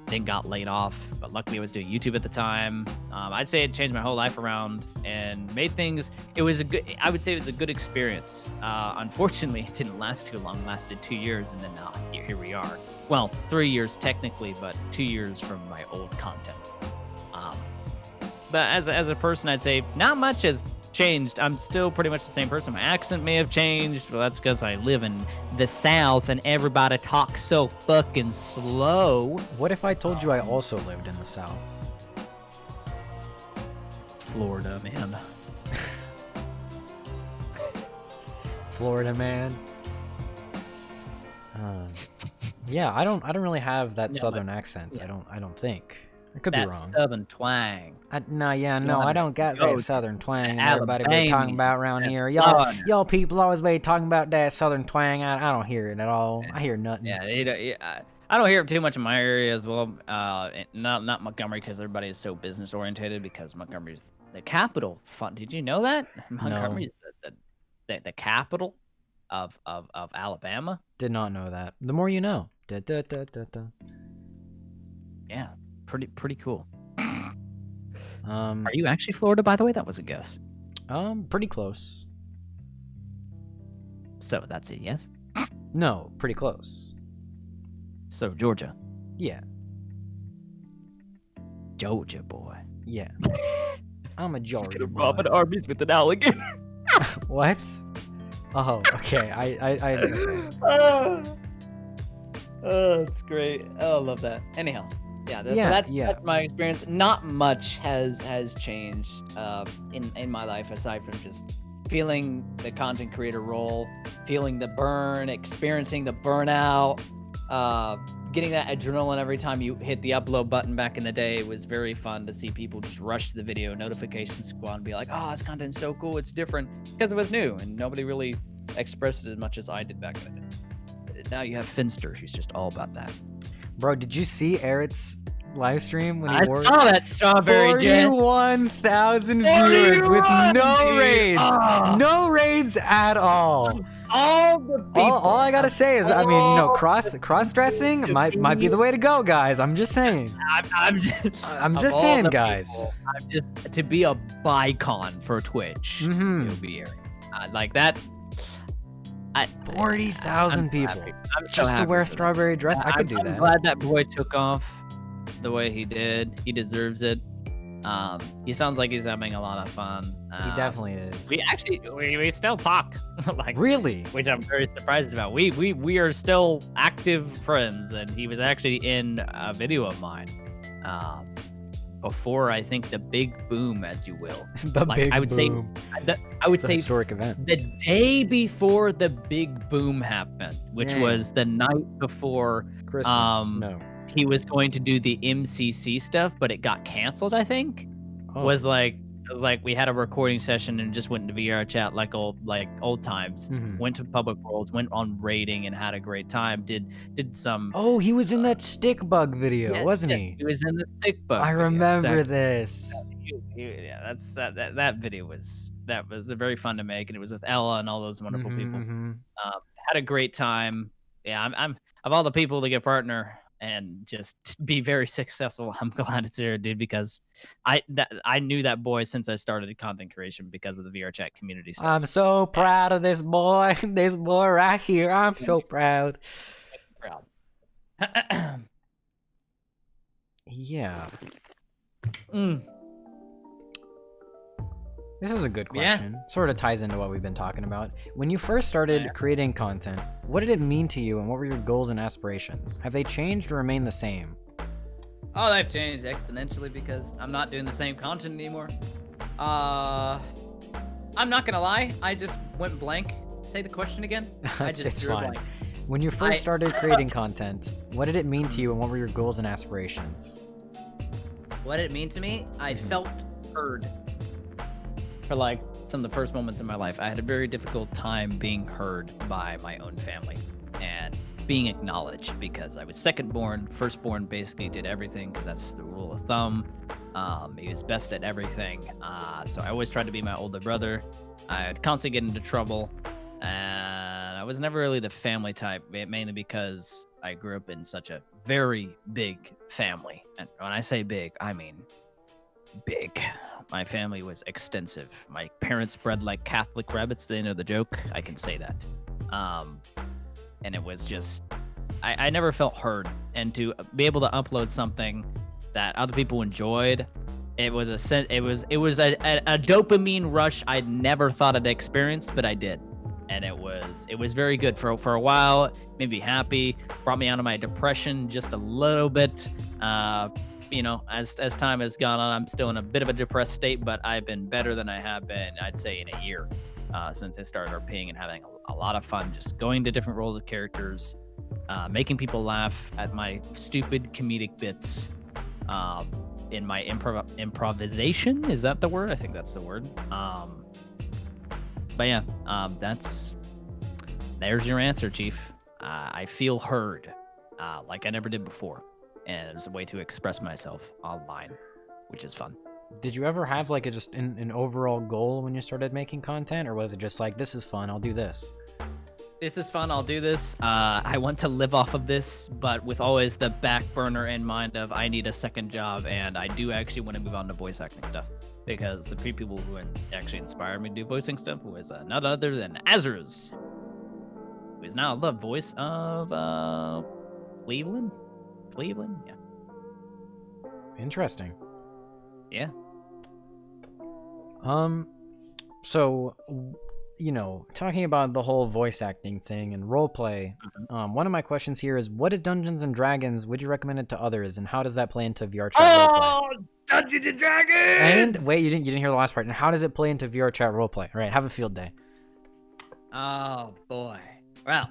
Then got laid off, but luckily I was doing YouTube at the time. I'd say it changed my whole life around and made things. I would say it was a good experience. Unfortunately, it didn't last too long. It lasted 2 years, and then here we are. Well, 3 years technically, but 2 years from my old content. But as a person, I'd say not much has changed. I'm still pretty much the same person. My accent may have changed, but that's because I live in the South and everybody talks so fucking slow. What if I told you I also lived in the South? Florida, man. Florida, man. Yeah, I don't really have that Southern accent. Yeah. I don't think. I could be wrong. Southern twang. I don't got that Southern twang. Everybody be talking about around here. Y'all people always be talking about that Southern twang. I don't hear it at all. I hear nothing. Yeah, I don't hear it too much in my area as well. Not Montgomery, because everybody is so business orientated. Because Montgomery's the capital. Did you know that Montgomery is the capital of Alabama? Did not know that. The more you know. Da, da, da, da, da. Yeah. Pretty cool. Are you actually Florida, by the way? That was a guess. Pretty close. So that's a yes? No, pretty close. So Georgia. Yeah. Georgia boy. Yeah. I'm a Georgia boy. Robbing armies with an alligator. What? Oh, okay. Okay. Oh, it's great. Oh, I love that. Anyhow, yeah, that's my experience. Not much has changed in my life aside from just feeling the content creator role, feeling the burn, experiencing the burnout, getting that adrenaline every time you hit the upload button back in the day. It was very fun to see people just rush to the video notification squad and be like, oh, this content's so cool, it's different, because it was new and nobody really expressed it as much as I did back in the day. Now you have Finster, who's just all about that. Bro, did you see Eric's live stream when he I saw that strawberry jet. 41,000 viewers with no raids. No raids at all. All the people. All I gotta say is, I mean, you know, cross dressing might be the way to go, guys. I'm just saying. I'm just saying, guys. People, I'm just to be a bicon for Twitch. It'll be Eric. Like that. 40,000 people just to wear a strawberry dress. I could do that. I'm glad that boy took off the way he did. He deserves it. He sounds like he's having a lot of fun. He definitely is. We still talk. Like, really? Which I'm very surprised about. We are still active friends, and he was actually in a video of mine. Before, I think, the big boom, as you will. I would say historic event. The day before the big boom happened, which was the night before Christmas. He was going to do the MCC stuff, but it got canceled, I think. It was like we had a recording session and just went into VR chat like old times. Went to Public Worlds, went on raiding and had a great time. Did some. Oh, he was in that stick bug video, wasn't he? He was in the stick bug. I remember this. Yeah, that video was very fun to make, and it was with Ella and all those wonderful people. Had a great time. Yeah, I'm of all the people to get partner and just be very successful. I'm glad it's there, dude, because I knew that boy since I started content creation because of the VR chat community stuff. I'm so proud of this boy. This boy right here. I'm so proud. Yeah. This is a good question. Sort of ties into what we've been talking about. When you first started creating content, what did it mean to you and what were your goals and aspirations? Have they changed or remained the same? Oh, they've changed exponentially because I'm not doing the same content anymore. I'm not gonna lie, I just went blank. Say the question again. It's fine. When you first started creating content, what did it mean to you and what were your goals and aspirations? What did it mean to me? I felt heard. For like some of the first moments in my life, I had a very difficult time being heard by my own family and being acknowledged because I was second-born. Firstborn basically did everything because that's the rule of thumb. He was best at everything. So I always tried to be my older brother. I'd constantly get into trouble. And I was never really the family type, mainly because I grew up in such a very big family. And when I say big, I mean big. My family was extensive. My parents bred like Catholic rabbits. They know the joke. I can say that. And it was just, I never felt heard. And to be able to upload something that other people enjoyed, it was a dopamine rush I'd never thought I'd experienced, but I did. And it was very good for a while. It made me happy. Brought me out of my depression just a little bit. You know, as time has gone on, I'm still in a bit of a depressed state, but I've been better than I have been, I'd say, in a year since I started RPing and having a lot of fun just going to different roles of characters, making people laugh at my stupid comedic bits in my improvisation. Is that the word? I think that's the word. But yeah, there's your answer, Chief. I feel heard like I never did before. And it was a way to express myself online, which is fun. Did you ever have like just an overall goal when you started making content, or was it just like, this is fun, I'll do this? This is fun, I'll do this. I want to live off of this, but with always the back burner in mind of I need a second job, and I do actually want to move on to voice acting stuff. Because the people who actually inspired me to do voicing stuff was none other than Azruz, who is now the voice of Cleveland, yeah. Interesting. Yeah. So, talking about the whole voice acting thing and roleplay, one of my questions here is, what is Dungeons and Dragons? Would you recommend it to others, and how does that play into VR chat roleplay? Oh, Dungeons and Dragons! And wait, you didn't hear the last part. And how does it play into VR chat roleplay? All right, have a field day. Oh boy. Well,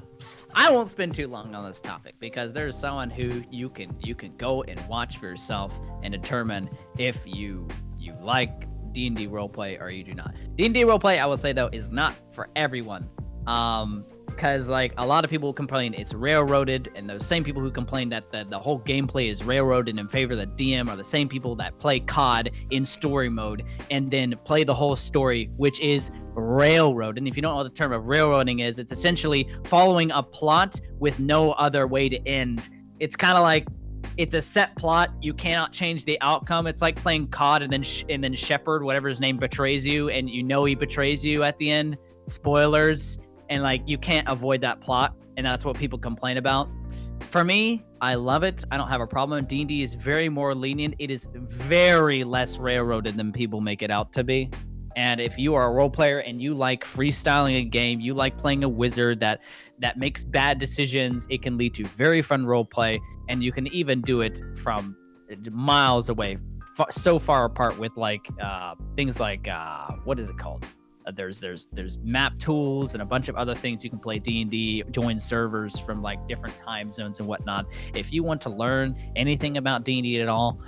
I won't spend too long on this topic because there's someone who you can go and watch for yourself and determine if you like D&D roleplay or you do not. D&D roleplay, I will say though, is not for everyone. Because like a lot of people complain it's railroaded, and those same people who complain that the whole gameplay is railroaded in favor of the DM are the same people that play COD in story mode and then play the whole story, which is railroad. And if you don't know what the term of railroading is, it's essentially following a plot with no other way to end. It's kind of like it's a set plot. You cannot change the outcome. It's like playing COD and then Shepard, whatever his name, betrays you, and you know he betrays you at the end. Spoilers. And like you can't avoid that plot, and that's what people complain about. For me, I love it. I don't have a problem. D&D is very more lenient. It is very less railroaded than people make it out to be. And if you are a role player and you like freestyling a game, you like playing a wizard that makes bad decisions, it can lead to very fun role play, and you can even do it from miles away, so far apart with like things like what is it called? There's map tools and a bunch of other things you can play D&D, join servers from like different time zones and whatnot. If you want to learn anything about D&D at all,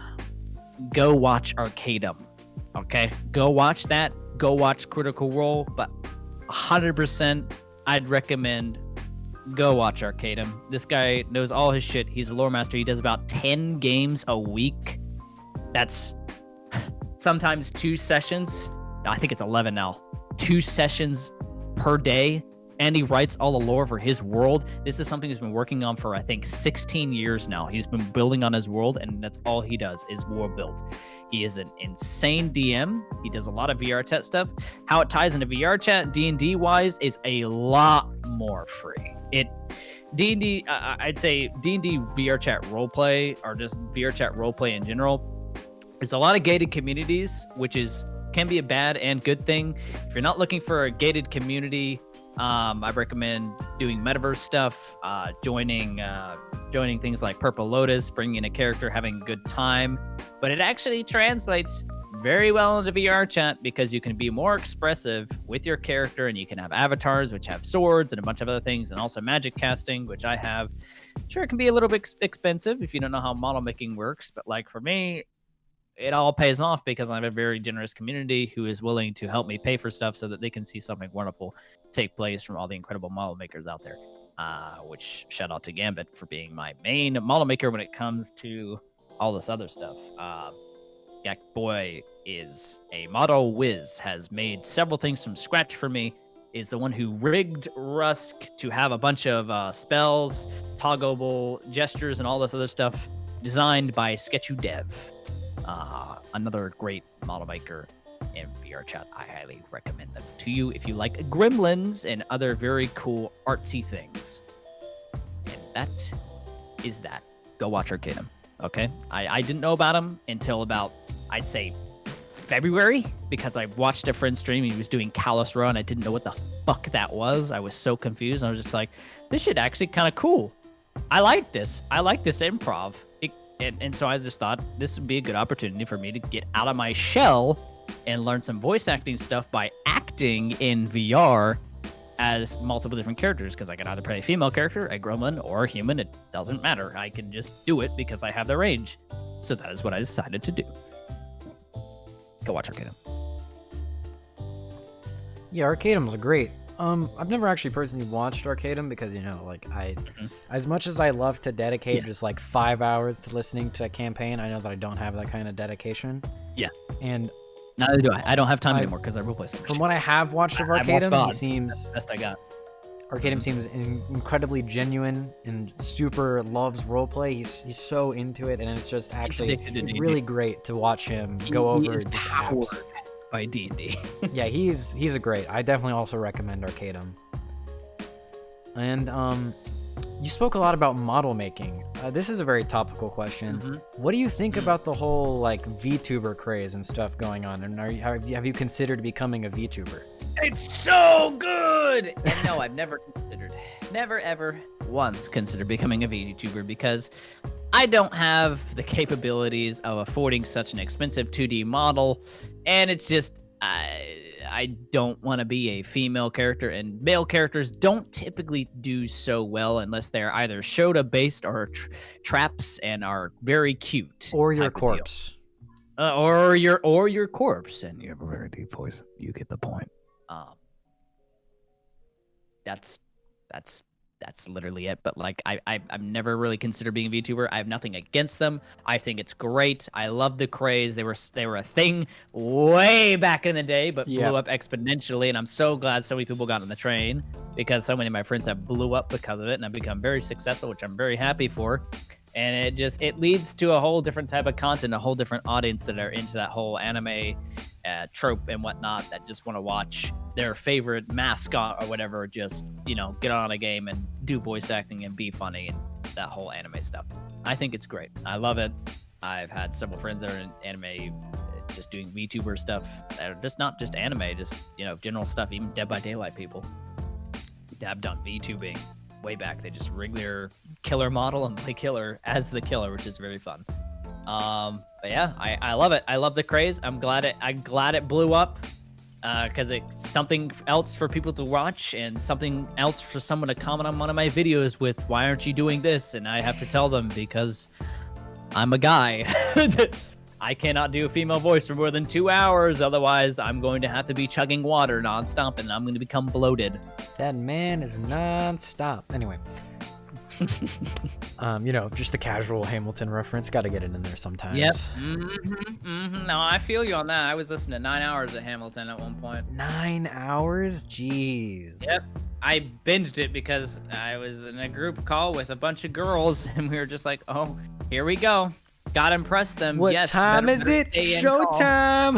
go watch Arcadum. Okay, go watch that. Go watch Critical Role, but 100% I'd recommend go watch Arcadum. This guy knows all his shit. He's a lore master. He does about 10 games a week. That's sometimes 2 sessions. I think it's 11 now. 2 sessions per day, and he writes all the lore for his world. This is something he's been working on for I think 16 years now. He's been building on his world, and that's all he does is world build. He is an insane DM. He does a lot of VR chat stuff. How it ties into VR chat D&D wise is a lot more free. D&D, I'd say D&D VR chat roleplay, or just VR chat roleplay in general, is a lot of gated communities, which can be a bad and good thing. If you're not looking for a gated community, I recommend doing metaverse stuff, joining things like Purple Lotus, bringing in a character, having a good time. But it actually translates very well into VR chat because you can be more expressive with your character, and you can have avatars which have swords and a bunch of other things, and also magic casting, which I have. Sure, it can be a little bit expensive if you don't know how model making works, but like for me, it all pays off because I have a very generous community who is willing to help me pay for stuff so that they can see something wonderful take place from all the incredible model makers out there. Which shout out to Gambit for being my main model maker when it comes to all this other stuff. Yak Boy is a model whiz, has made several things from scratch for me, is the one who rigged Rusk to have a bunch of spells, toggleable gestures, and all this other stuff designed by Sketchu Dev. Another great model maker in VR chat. I highly recommend them to you if you like gremlins and other very cool artsy things. And that is that. Go watch Arcadum. Okay? I didn't know about him until about, I'd say, February, because I watched a friend stream and he was doing Callus Row, and I didn't know what the fuck that was. I was so confused. I was just like, this shit actually kind of cool. I like this. I like this improv. And so I just thought this would be a good opportunity for me to get out of my shell and learn some voice acting stuff by acting in VR as multiple different characters, because I can either play a female character, a gremlin, or a human. It doesn't matter. I can just do it because I have the range. So that is what I decided to do. Go watch Arcadum. Yeah, Arcadum's great. I've never actually personally watched Arcadum because, as much as I love to dedicate just like 5 hours to listening to a campaign, I know that I don't have that kind of dedication. Yeah. And neither do I. I don't have time anymore because I roleplay so much. From what I have watched of Arcadum, he seems... That's the best I got. Arcadum seems incredibly genuine and super loves roleplay. He's so into it, and it's just actually... It's really great to watch him go over his apps. By D&D. Yeah, he's a great. I definitely also recommend Arcadum. And You spoke a lot about model making. This is a very topical question. What do you think about the whole like VTuber craze and stuff going on? And have you considered becoming a VTuber? It's so good! And no, I've never ever once considered becoming a VTuber because I don't have the capabilities of affording such an expensive 2D model, and it's just I don't want to be a female character, and male characters don't typically do so well unless they're either Shota based or traps and are very cute. Or your corpse. Or your corpse, and you have a very deep voice. You get the point. That's literally it. But like I've never really considered being a VTuber. I have nothing against them. I think it's great. I love the craze. They were a thing way back in the day, but blew up exponentially. And I'm so glad so many people got on the train because so many of my friends have blew up because of it, and I've become very successful, which I'm very happy for. And it leads to a whole different type of content, a whole different audience that are into that whole anime trope and whatnot, that just want to watch their favorite mascot or whatever just, get on a game and do voice acting and be funny and that whole anime stuff. I think it's great. I love it. I've had several friends that are in anime just doing VTuber stuff that are just not just anime, just, general stuff, even Dead by Daylight people have done VTubing way back. They just rig their killer model and play killer as the killer, which is very fun. But yeah, I love it. I love the craze. I'm glad it blew up because it's something else for people to watch and something else for someone to comment on one of my videos with, why aren't you doing this? And I have to tell them because I'm a guy. I cannot do a female voice for more than 2 hours. Otherwise, I'm going to have to be chugging water nonstop and I'm going to become bloated. That man is nonstop. Anyway. Just the casual Hamilton reference. Got to get it in there sometimes. Yep. No, I feel you on that. I was listening to 9 hours of Hamilton at one point. 9 hours? Jeez. Yep. I binged it because I was in a group call with a bunch of girls, and we were just like, oh, here we go. Gotta impress them. What yes, time is it? Showtime!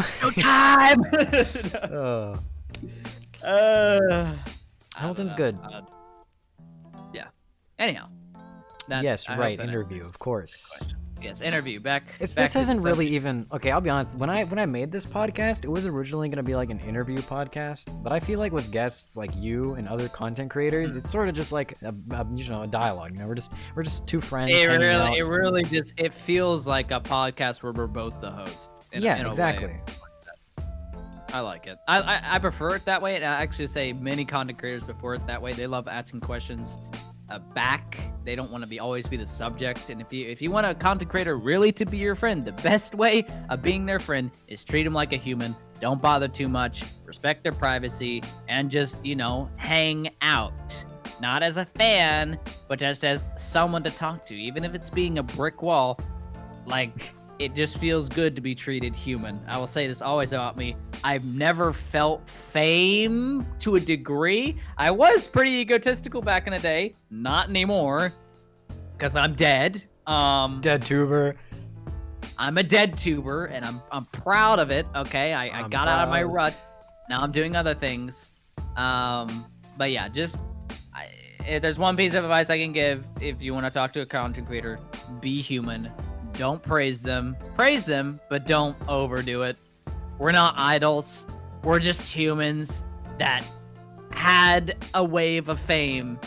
Showtime! Hamilton's good. Yeah. Anyhow. Yes, right. Interview, of course. Yes, interview. This isn't really even okay. I'll be honest. When I made this podcast, it was originally gonna be like an interview podcast, but I feel like with guests like you and other content creators, it's sort of just like a dialogue. We're just two friends. It feels like a podcast where we're both the host. Exactly. I like it. I prefer it that way, and I actually say many content creators prefer it that way. They love asking questions back. They don't want to always be the subject. And if you want a content creator really to be your friend, the best way of being their friend is treat them like a human. Don't bother too much. Respect their privacy, and just hang out. Not as a fan, but just as someone to talk to. Even if it's being a brick wall, like. It just feels good to be treated human. I will say this always about me. I've never felt fame to a degree. I was pretty egotistical back in the day. Not anymore. Because I'm dead. Dead tuber. I'm a dead tuber, and I'm proud of it. Okay, I got out of my rut. Now I'm doing other things. But yeah, if there's one piece of advice I can give, if you want to talk to a content creator, be human. Don't praise them, but don't overdo it. We're not idols. We're just humans that had a wave of fame,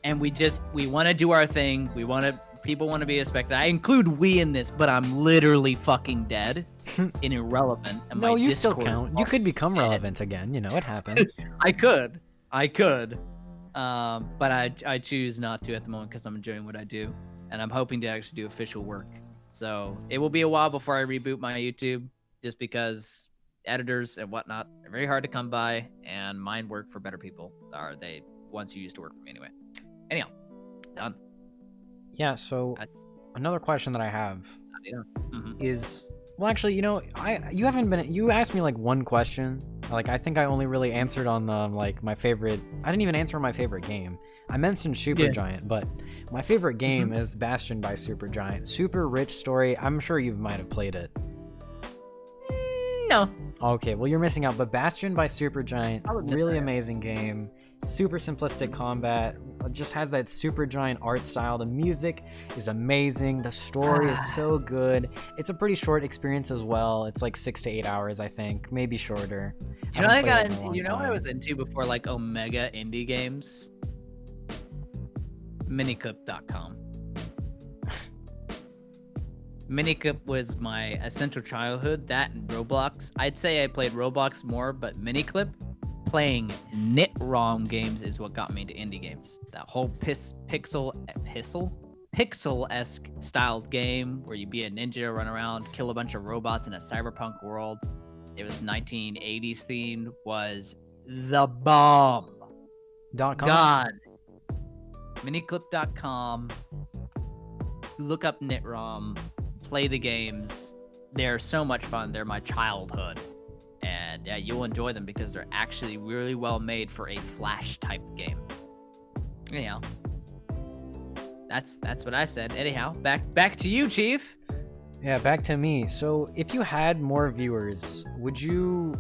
and we want to do our thing. People want to be respected. I include we in this, but I'm literally fucking dead and irrelevant. And no, you still count. You could become relevant again. It happens. I could. But I choose not to at the moment because I'm enjoying what I do, and I'm hoping to actually do official work. So it will be a while before I reboot my YouTube, just because editors and whatnot are very hard to come by, and mine work for better people. Once you used to work for me anyway. Anyhow, done. Yeah. So another question that I have is, well, actually, you asked me like one question. Like I think I only really answered on my favorite. I didn't even answer my favorite game. I mentioned Supergiant, but my favorite game is Bastion by Supergiant. Super rich story. I'm sure you might have played it. No. Okay, well you're missing out. But Bastion by Supergiant, really amazing game. Super simplistic combat, just has that super giant art style. The music is amazing. The story is so good. It's a pretty short experience as well. It's like 6 to 8 hours, I think, maybe shorter. You know, what I was into before like Omega indie games? Miniclip.com. Miniclip was my essential childhood, that and Roblox. I'd say I played Roblox more, but Miniclip, playing knit-ROM games is what got me into indie games. That whole pixel-esque styled game where you be a ninja, run around, kill a bunch of robots in a cyberpunk world. It was 1980s themed, was the bomb. .com? God. Miniclip.com. Look up knit-ROM. Play the games. They're so much fun. They're my childhood. And yeah, you'll enjoy them because they're actually really well made for a Flash type game. Anyhow, that's what I said. Anyhow, back to you, Chief. Yeah, back to me. So, if you had more viewers, would you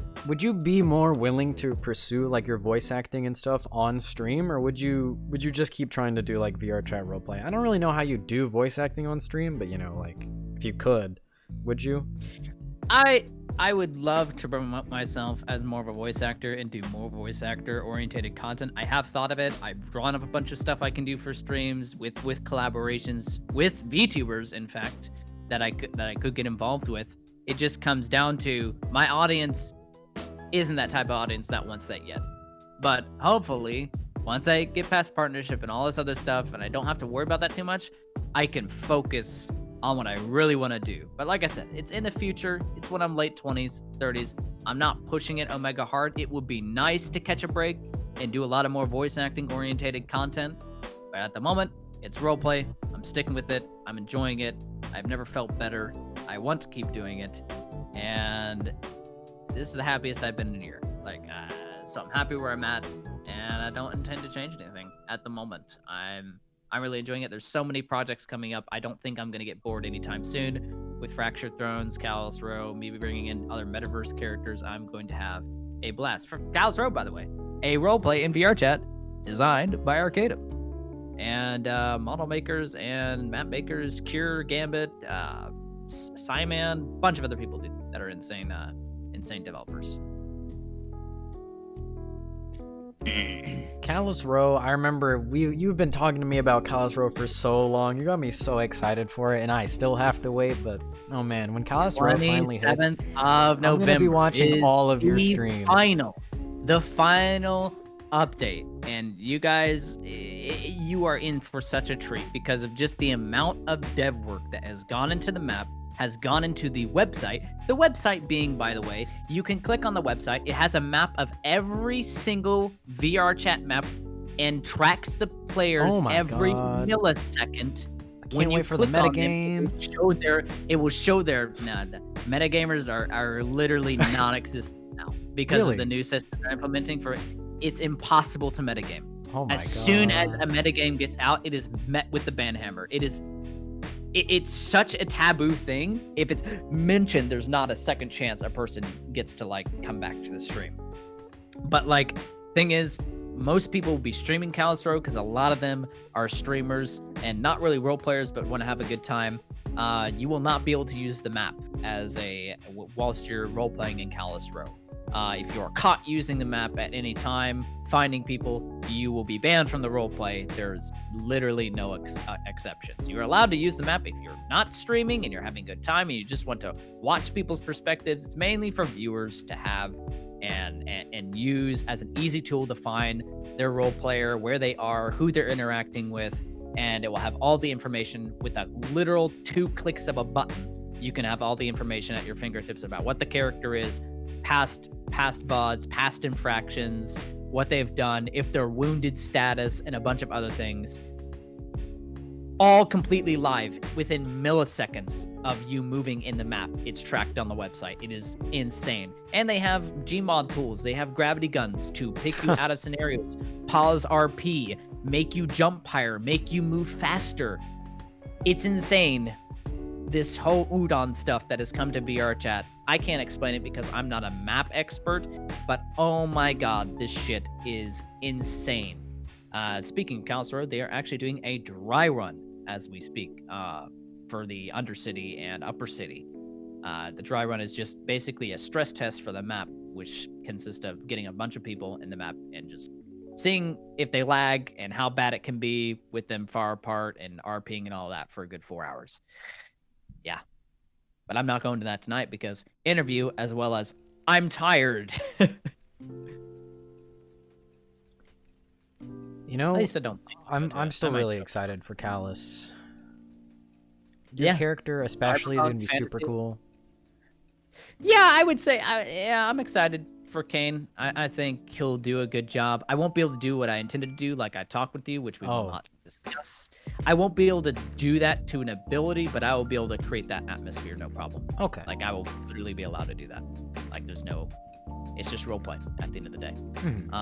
be more willing to pursue like your voice acting and stuff on stream, or would you just keep trying to do like VR chat roleplay? I don't really know how you do voice acting on stream, but you know, like if you could, would you? I would love to promote myself as more of a voice actor and do more voice actor orientated content. I have thought of it. I've drawn up a bunch of stuff I can do for streams with collaborations with VTubers, in fact, that I could get involved with. It just comes down to my audience isn't that type of audience that wants that yet. But hopefully, once I get past partnership and all this other stuff and I don't have to worry about that too much, I can focus on what I really want to do. But like I said, it's in the future. It's when I'm late 20s, 30s. I'm not pushing it Omega hard. It would be nice to catch a break and do a lot of more voice acting orientated content. But at the moment, it's roleplay. I'm sticking with it. I'm enjoying it. I've never felt better. I want to keep doing it. And this is the happiest I've been in a year. So I'm happy where I'm at, and I don't intend to change anything at the moment. I'm really enjoying it. There's so many projects coming up. I don't think I'm going to get bored anytime soon. With Fractured Thrones, Callous Row, maybe bringing in other metaverse characters, I'm going to have a blast. For Callous Row, by the way, a roleplay in VR chat designed by Arcadum. And model makers and map makers, Cure, Gambit, Cyman, bunch of other people that are insane developers. Callous Row, I remember you've been talking to me about Callous Row for so long. You got me so excited for it, and I still have to wait. But oh man, when Callous Row finally hits, 27th of November, I'm gonna be watching all of your streams. The final update, and you guys, you are in for such a treat because of just the amount of dev work that has gone into the map, has gone into the website. The website being, by the way, you can click on the website. It has a map of every single VR chat map and tracks the players every millisecond. Can't wait for the metagame. It will show their the metagamers are literally non-existent now because of the new system they're implementing for it. It's impossible to metagame. As soon as a metagame gets out, it is met with the banhammer. It's such a taboo thing. If it's mentioned, there's not a second chance a person gets to come back to the stream. But thing is, most people will be streaming Callous Row because a lot of them are streamers and not really role players, but want to have a good time. You will not be able to use the map whilst you're role playing in Callous Row. If you are caught using the map at any time, finding people, you will be banned from the roleplay. There's literally no exceptions. You're allowed to use the map if you're not streaming and you're having a good time and you just want to watch people's perspectives. It's mainly for viewers to have and use as an easy tool to find their role player, where they are, who they're interacting with, and it will have all the information with a literal 2 clicks of a button. You can have all the information at your fingertips about what the character is, past VODs, past infractions, what they've done, if they're wounded status, and a bunch of other things. All completely live within milliseconds of you moving in the map. It's tracked on the website. It is insane. And they have Gmod tools. They have gravity guns to pick you out of scenarios, pause RP, make you jump higher, make you move faster. It's insane. this whole udon stuff that has come to VRChat, I can't explain it because I'm not a map expert, but oh my god, this shit is insane. Speaking of Kalos Road, they are actually doing a dry run as we speak for the Undercity and Upper City. The dry run is just basically a stress test for the map, which consists of getting a bunch of people in the map and just seeing if they lag and how bad it can be with them far apart and RPing and all that for a good 4 hours. Yeah. But I'm not going to that tonight because interview as well as I'm tired. You know, At least I don't. I'm still really excited for Kalos. Your character especially is going to be super cool. Yeah, I would say, I'm excited for Kane. I think he'll do a good job. I won't be able to do what I intended to do, like I talked with you, which we will not discuss. I won't be able to do that to an ability, but I will be able to create that atmosphere, no problem. Okay. Like, I will literally be allowed to do that. Like, it's just roleplay at the end of the day. Mm-hmm.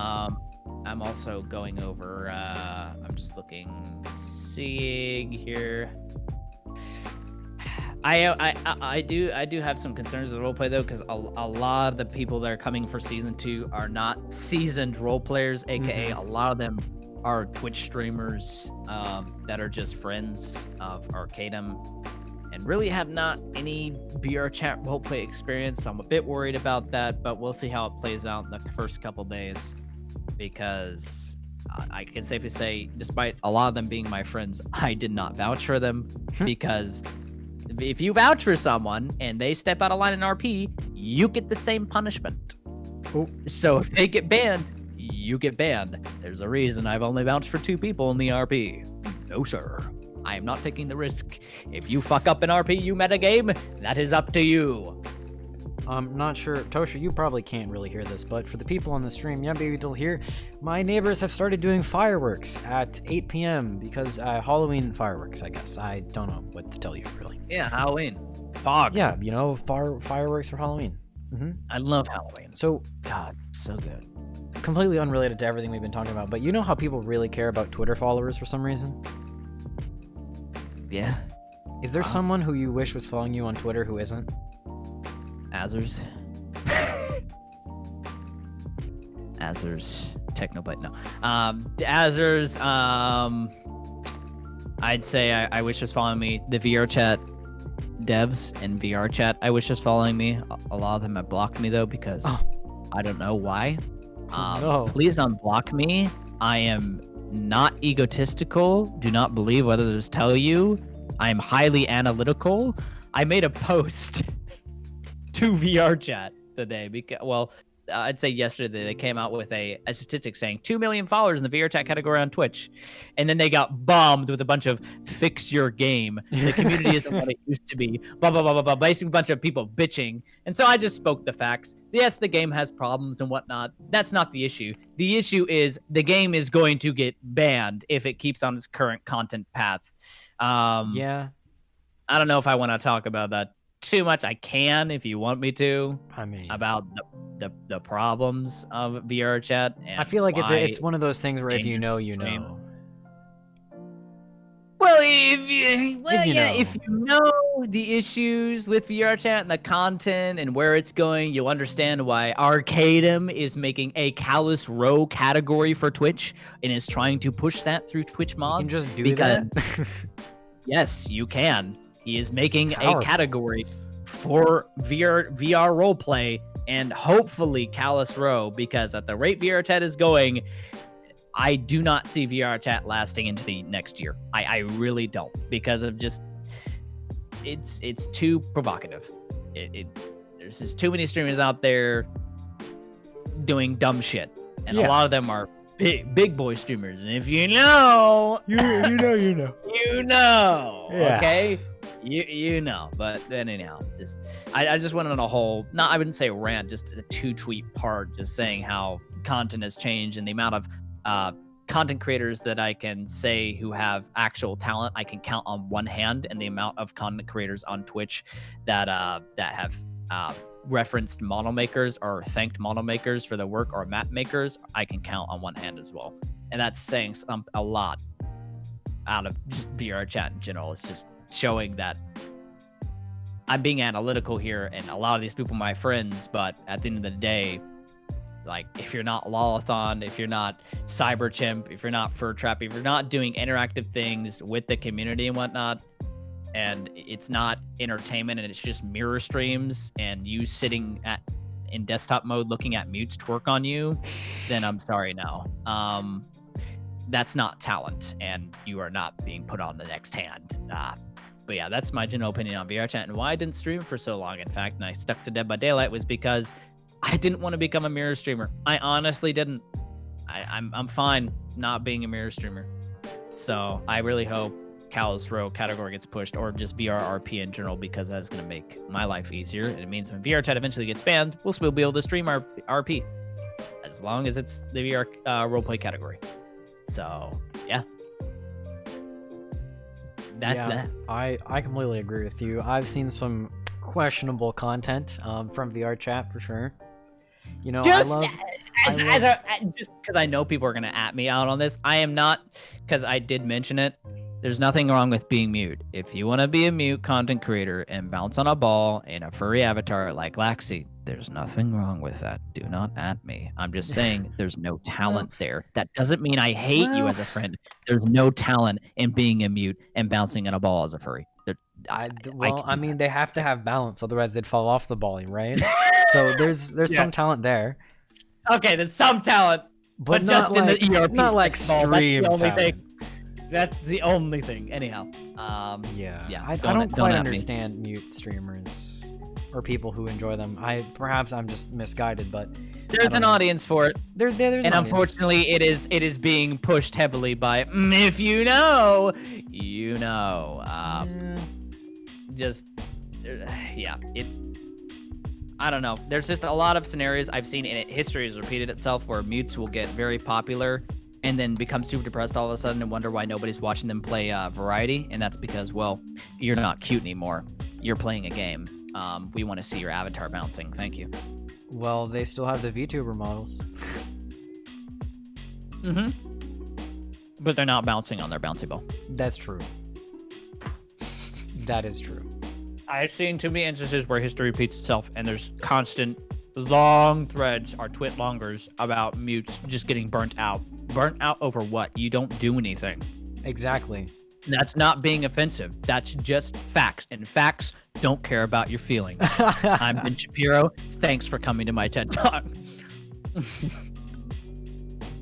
I'm also going over, I'm just seeing here. I do have some concerns with roleplay though, because a lot of the people that are coming for season 2 are not seasoned role players, aka a lot of them are Twitch streamers that are just friends of Arcadum and really have not any VRChat roleplay experience. So I'm a bit worried about that, but we'll see how it plays out in the first couple days, because I can safely say, despite a lot of them being my friends, I did not vouch for them because if you vouch for someone and they step out of line in RP, you get the same punishment. Ooh. So if they get banned, you get banned. There's a reason I've only vouched for 2 people in the RP. No, sir. I am not taking the risk. If you fuck up an RP metagame, that is up to you. I'm not sure, Tosha, you probably can't really hear this, but for the people on the stream, yeah, maybe they'll hear, my neighbors have started doing fireworks at 8 p.m. because Halloween fireworks, I guess. I don't know what to tell you, really. Yeah, Halloween. Fog. Yeah, you know, fireworks for Halloween. Mm-hmm. I love Halloween. So, God, so good. Completely unrelated to everything we've been talking about, but you know how people really care about Twitter followers for some reason? Yeah. Is there someone who you wish was following you on Twitter who isn't? Azers. Technobyte, no. Azers, I'd say I wish was following me. The VRChat devs and VRChat, I wish was following me. A lot of them have blocked me though, because I don't know why. No. Please unblock me. I am not egotistical. Do not believe what others tell you. I am highly analytical. I made a post to VRChat today because, I'd say yesterday they came out with a statistic saying 2 million followers in the VRChat category on Twitch, and then they got bombed with a bunch of fix your game. The community isn't what it used to be. Blah blah blah blah blah. Basically, a bunch of people bitching, and so I just spoke the facts. Yes, the game has problems and whatnot. That's not the issue. The issue is the game is going to get banned if it keeps on its current content path. Yeah. I don't know if I want to talk about that too much. I can if you want me to. I mean, about the problems of VRChat. And I feel like it's one of those things where if you know, you know. Well, if you know the issues with VRChat and the content and where it's going, you'll understand why Arcadum is making a Kalos Row category for Twitch and is trying to push that through Twitch mods. You can just do that. Yes, you can. He is making a category for VR roleplay and hopefully Kalos Row, because at the rate VRChat is going, I do not see VRChat lasting into the next year. I really don't, because of just it's too provocative. There's just too many streamers out there doing dumb shit, and a lot of them are big boy streamers. And if you know, you know, yeah. Okay. You know, but then anyhow, I just went on a whole, I wouldn't say rant, just a 2-tweet part, just saying how content has changed and the amount of content creators that I can say who have actual talent, I can count on one hand, and the amount of content creators on Twitch that have referenced model makers or thanked model makers for the work, or map makers, I can count on one hand as well. And that's saying a lot out of just VRChat in general. It's just showing that I'm being analytical here, and a lot of these people are my friends, but at the end of the day, like, if you're not Lolathon, if you're not Cyberchimp, if you're not vrTrapman, if you're not doing interactive things with the community and whatnot, and it's not entertainment and it's just mirror streams and you sitting in desktop mode looking at mutes twerk on you, then I'm sorry, no. That's not talent, and you are not being put on the next hand. But yeah, that's my general opinion on VRChat, and why I didn't stream for so long, in fact, and I stuck to Dead by Daylight, was because I didn't want to become a mirror streamer. I honestly didn't. I'm fine not being a mirror streamer. So I really hope Callous Row category gets pushed, or just VRRP in general, because that's going to make my life easier. And it means when VRChat eventually gets banned, we'll still be able to stream our RP, as long as it's the VR roleplay category. So yeah, that's that. I completely agree with you. I've seen some questionable content from VRChat for sure. You know, just because I know people are gonna at me out on this, I am not, because I did mention it. There's nothing wrong with being mute. If you want to be a mute content creator and bounce on a ball in a furry avatar like Laxi, there's nothing wrong with that. Do not at me. I'm just saying there's no talent there. That doesn't mean I hate you as a friend. There's no talent in being a mute and bouncing on a ball as a furry. I mean, they have to have balance, otherwise they'd fall off the ball, right? So there's some talent there. Okay, there's some talent, but not just like, in the ERP. not like stream talent. That's the only thing. Anyhow. Yeah. I don't quite understand mute streamers or people who enjoy them. Perhaps I'm just misguided, but there's an audience for it. There's and unfortunately, it is being pushed heavily by if you know, you know. I don't know. There's just a lot of scenarios I've seen, and history has repeated itself, where mutes will get very popular and then become super depressed all of a sudden and wonder why nobody's watching them play variety. And that's because, well, you're not cute anymore. You're playing a game. We want to see your avatar bouncing. Thank you. Well, they still have the VTuber models. Mm-hmm. But they're not bouncing on their bouncy ball. That's true. That is true. I've seen too many instances where history repeats itself, and there's constant long threads or twit longers about mutes just getting burnt out. Burnt out over what? You don't do anything. Exactly. That's not being offensive. That's just facts, and facts don't care about your feelings. I'm Ben Shapiro. Thanks for coming to my TED Talk.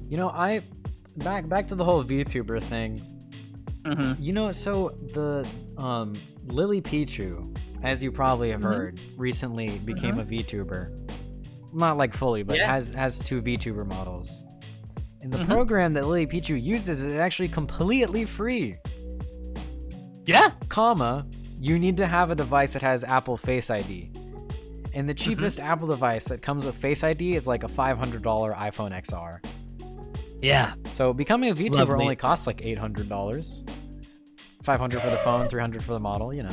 You know, back to the whole VTuber thing. Mm-hmm. You know, so the Lily Pichu, as you probably have heard, recently became a VTuber. Not like fully, but has two VTuber models. And the program that Lily Pichu uses is actually completely free. Yeah. You need to have a device that has Apple Face ID. And the cheapest Apple device that comes with Face ID is like a $500 iPhone XR. Yeah. So becoming a VTuber only costs like $800. $500 for the phone, $300 for the model, you know.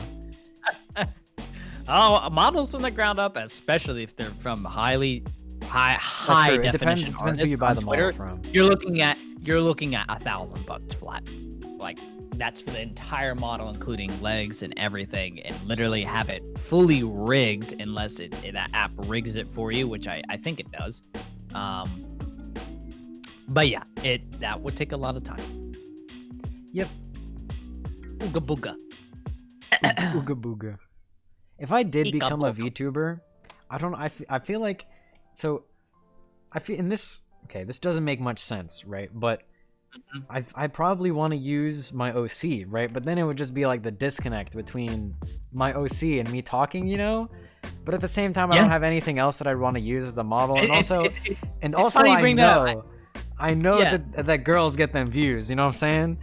Oh, models from the ground up, especially if they're from high definition. It depends who you buy the model from. You're looking at $1,000 flat. Like, that's for the entire model, including legs and everything, and literally have it fully rigged, unless that app rigs it for you, which I think it does. But yeah, that would take a lot of time. Yep. Ooga booga. Ooga booga. If I did become a VTuber, I don't know. I feel like, so I feel in this. Okay, this doesn't make much sense, right? But I probably want to use my OC, right? But then it would just be like the disconnect between my OC and me talking, you know. But at the same time, I don't have anything else that I'd want to use as a model, and also I know that girls get them views. You know what I'm saying?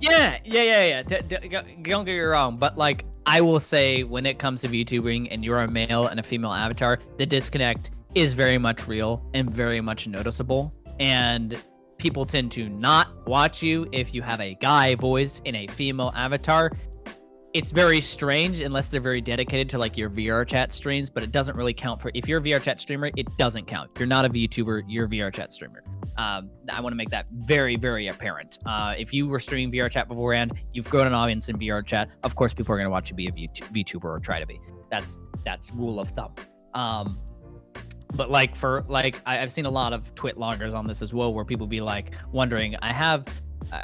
Yeah. Don't get me wrong, but like, I will say, when it comes to VTubing and you're a male and a female avatar, the disconnect is very much real and very much noticeable. And people tend to not watch you if you have a guy voice in a female avatar. It's very strange unless they're very dedicated to like your VRChat streams, but it doesn't really count for, if you're a VRChat streamer, it doesn't count. You're not a VTuber, you're a VRChat streamer. I want to make that very, very apparent. If you were streaming VRChat beforehand, you've grown an audience in VRChat, of course people are going to watch you be a VTuber or try to be. That's rule of thumb. But like I've seen a lot of twit loggers on this as well, where people be like wondering, I have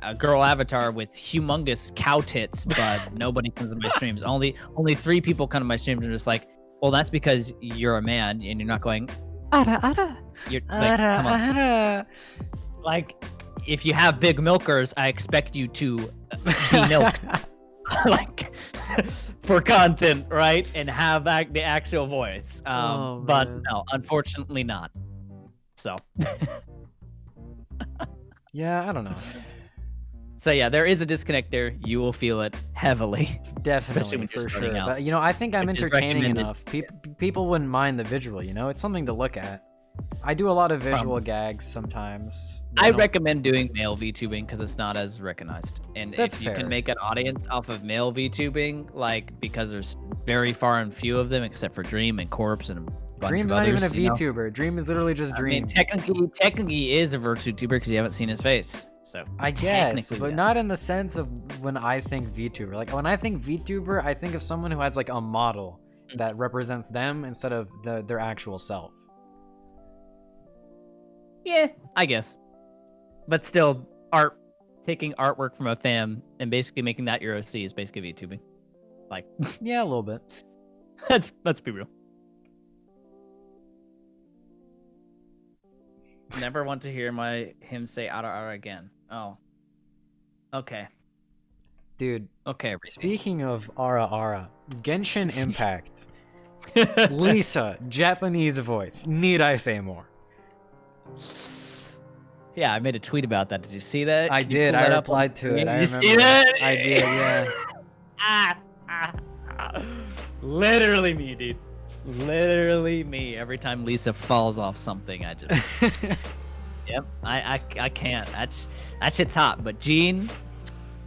a girl avatar with humongous cow tits, but nobody comes to my streams. Only 3 people come to my streams, and just like, well, that's because you're a man and you're not going ara. You're like, come on. Like, if you have big milkers, I expect you to be milked. Like, for content, right? And have the actual voice. But no, unfortunately not. So. Yeah, I don't know. So yeah, there is a disconnect there. You will feel it heavily. Definitely, especially when you're for starting sure. out. But, you know, I think I'm Which is entertaining recommended. enough. People wouldn't mind the visual, you know? It's something to look at. I do a lot of visual gags sometimes. I recommend doing male VTubing because it's not as recognized. And That's if you fair. can make an audience off of male VTubing, like, because there's very far and few of them, except for Dream and Corpse and a bunch Dream's of not even a others, you know? VTuber. Dream is literally just Dream. I mean, technically he is a VTuber because you haven't seen his face. So I guess, technically, but yeah. not in the sense of when I think VTuber. Like, when I think VTuber, I think of someone who has, like, a model that represents them instead of their actual self. Yeah, I guess. But still, taking artwork from a fan and basically making that your OC is basically VTubing. Like, Yeah, a little bit. let's be real. Never want to hear him say ara again. Oh. Okay. Dude, Okay. speaking of Ara, Genshin Impact. Lisa, Japanese voice. Need I say more? Yeah, I made a tweet about that. Did you see that? I Can you did. pull I that up on replied to it. screen? I You remember. see that? I did, yeah. Literally me, dude. Literally me. Every time Lisa falls off something, I just... Yep, I can't. That shit's hot. But Gene,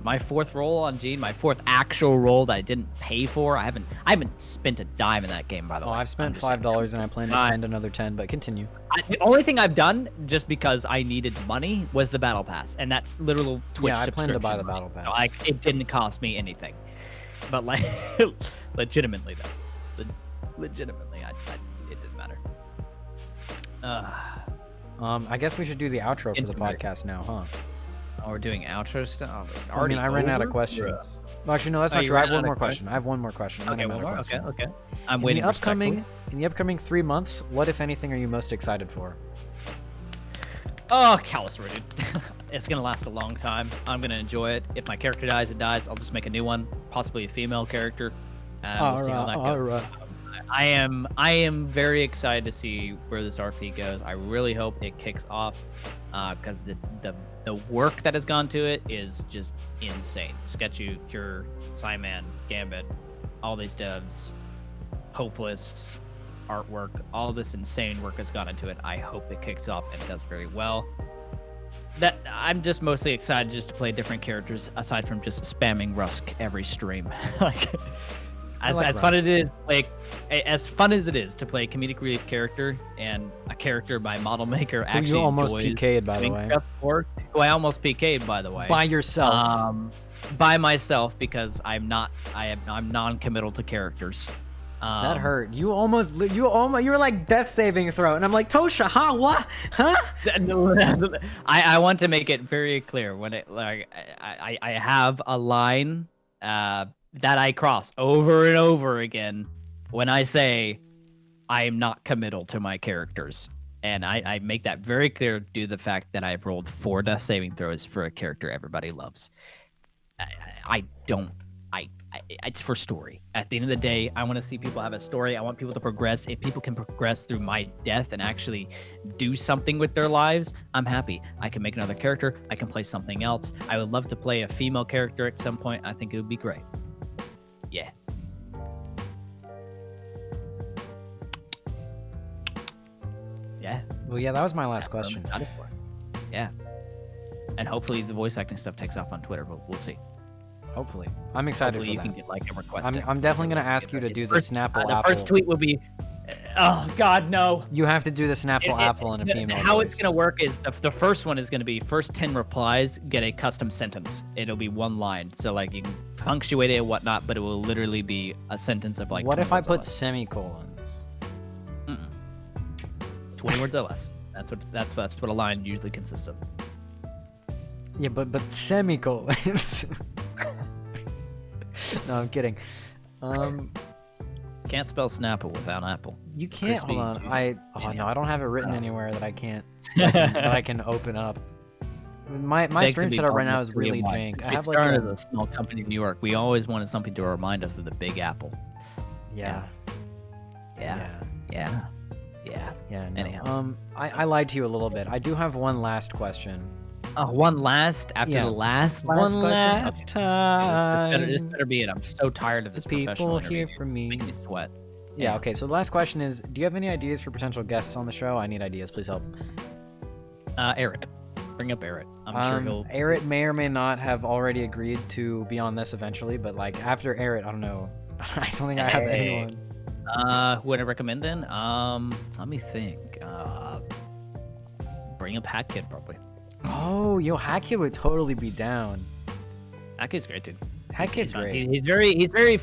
my 4th role on Gene, my 4th actual role that I didn't pay for. I haven't spent a dime in that game, by the way. I've spent $5 and I plan to spend another 10, but continue. The only thing I've done, just because I needed money, was the battle pass, and that's literal Twitch. Yeah, I plan to buy the subscription battle money. pass. So it didn't cost me anything. But like, legitimately though, legitimately, it didn't matter. I guess we should do the outro for the Internet. podcast now, huh? Oh, we're doing outro stuff. It's I already. mean, I ran out of over? questions. Well, actually, no, that's Oh, not you true. I ran have one out of more question. I have one more question. Okay, I'm one out more. of Okay, questions. okay. I'm In waiting. the upcoming 3 months, what, if anything, are you most excited for? Oh, Callous Rooted. It's gonna last a long time. I'm gonna enjoy it. If my character dies, it dies. I'll just make a new one, possibly a female character. We'll see how that goes. I am very excited to see where this RP goes. I really hope it kicks off, because the work that has gone to it is just insane. Sketchy, Cure, Psyman, Gambit, all these devs, Hopeless, artwork, all this insane work has gone into it. I hope it kicks off and does very well. That I'm just mostly excited just to play different characters aside from just spamming Rusk every stream. Like, as fun as it is to play a comedic relief character and a character by model maker actually you almost enjoys PK'd, by the doing way. stuff for, who I almost PK'd, by the way. By yourself. By myself, because I'm non-committal to characters. That hurt. You were like death saving throw, and I'm like, Tosha, huh? What? Huh? I want to make it very clear when I have a line that I cross over and over again when I say I am not committal to my characters. And I make that very clear due to the fact that I've rolled 4 death saving throws for a character everybody loves. It's for story. At the end of the day, I want to see people have a story. I want people to progress. If people can progress through my death and actually do something with their lives, I'm happy. I can make another character. I can play something else. I would love to play a female character at some point. I think it would be great. Yeah. Yeah. Well, yeah, that was my last That's what I'm question. excited for. Yeah. And hopefully the voice acting stuff takes off on Twitter, but we'll see. Hopefully. I'm excited Hopefully for you that. can get like a request. I'm definitely going to ask you to do the Snapple The Apple. first tweet will be Oh God, no. You have to do the Snapple apple in a female How voice. it's gonna work is the first one is gonna be first 10 replies get a custom sentence. It'll be one line, so like you can punctuate it and whatnot, but it will literally be a sentence of like. What 20 if I words or put less. semicolons? 20 words or less? That's what a line usually consists of. Yeah, but semicolons. No, I'm kidding. Can't spell Snapple without apple. You can't. Crispy, Hold on. juicy, No, I don't have it written anywhere that I can't. that I can open up. My stream setup right now is really jank. Since I we have like started as a small company in New York. We always wanted something to remind us of the Big Apple. Yeah. Yeah. No. Anyhow. I lied to you a little bit. I do have one last question. One last after Yeah. the last One question. last Okay. time. This better be it. I'm so tired of this professional People hear interview. from me. Making me sweat. Yeah, okay, so the last question is, do you have any ideas for potential guests on the show? I need ideas, please help. Eric. Bring up Eric. I'm sure he'll. Eric may or may not have already agreed to be on this eventually, but like after Eric, I don't know. I don't think I have anyone. Who would I recommend then? Let me think. Bring up Hat Kid probably. Oh, yo, Hat Kid would totally be down. Hat Kid's great, dude. Hat Kid's fun. great. He's very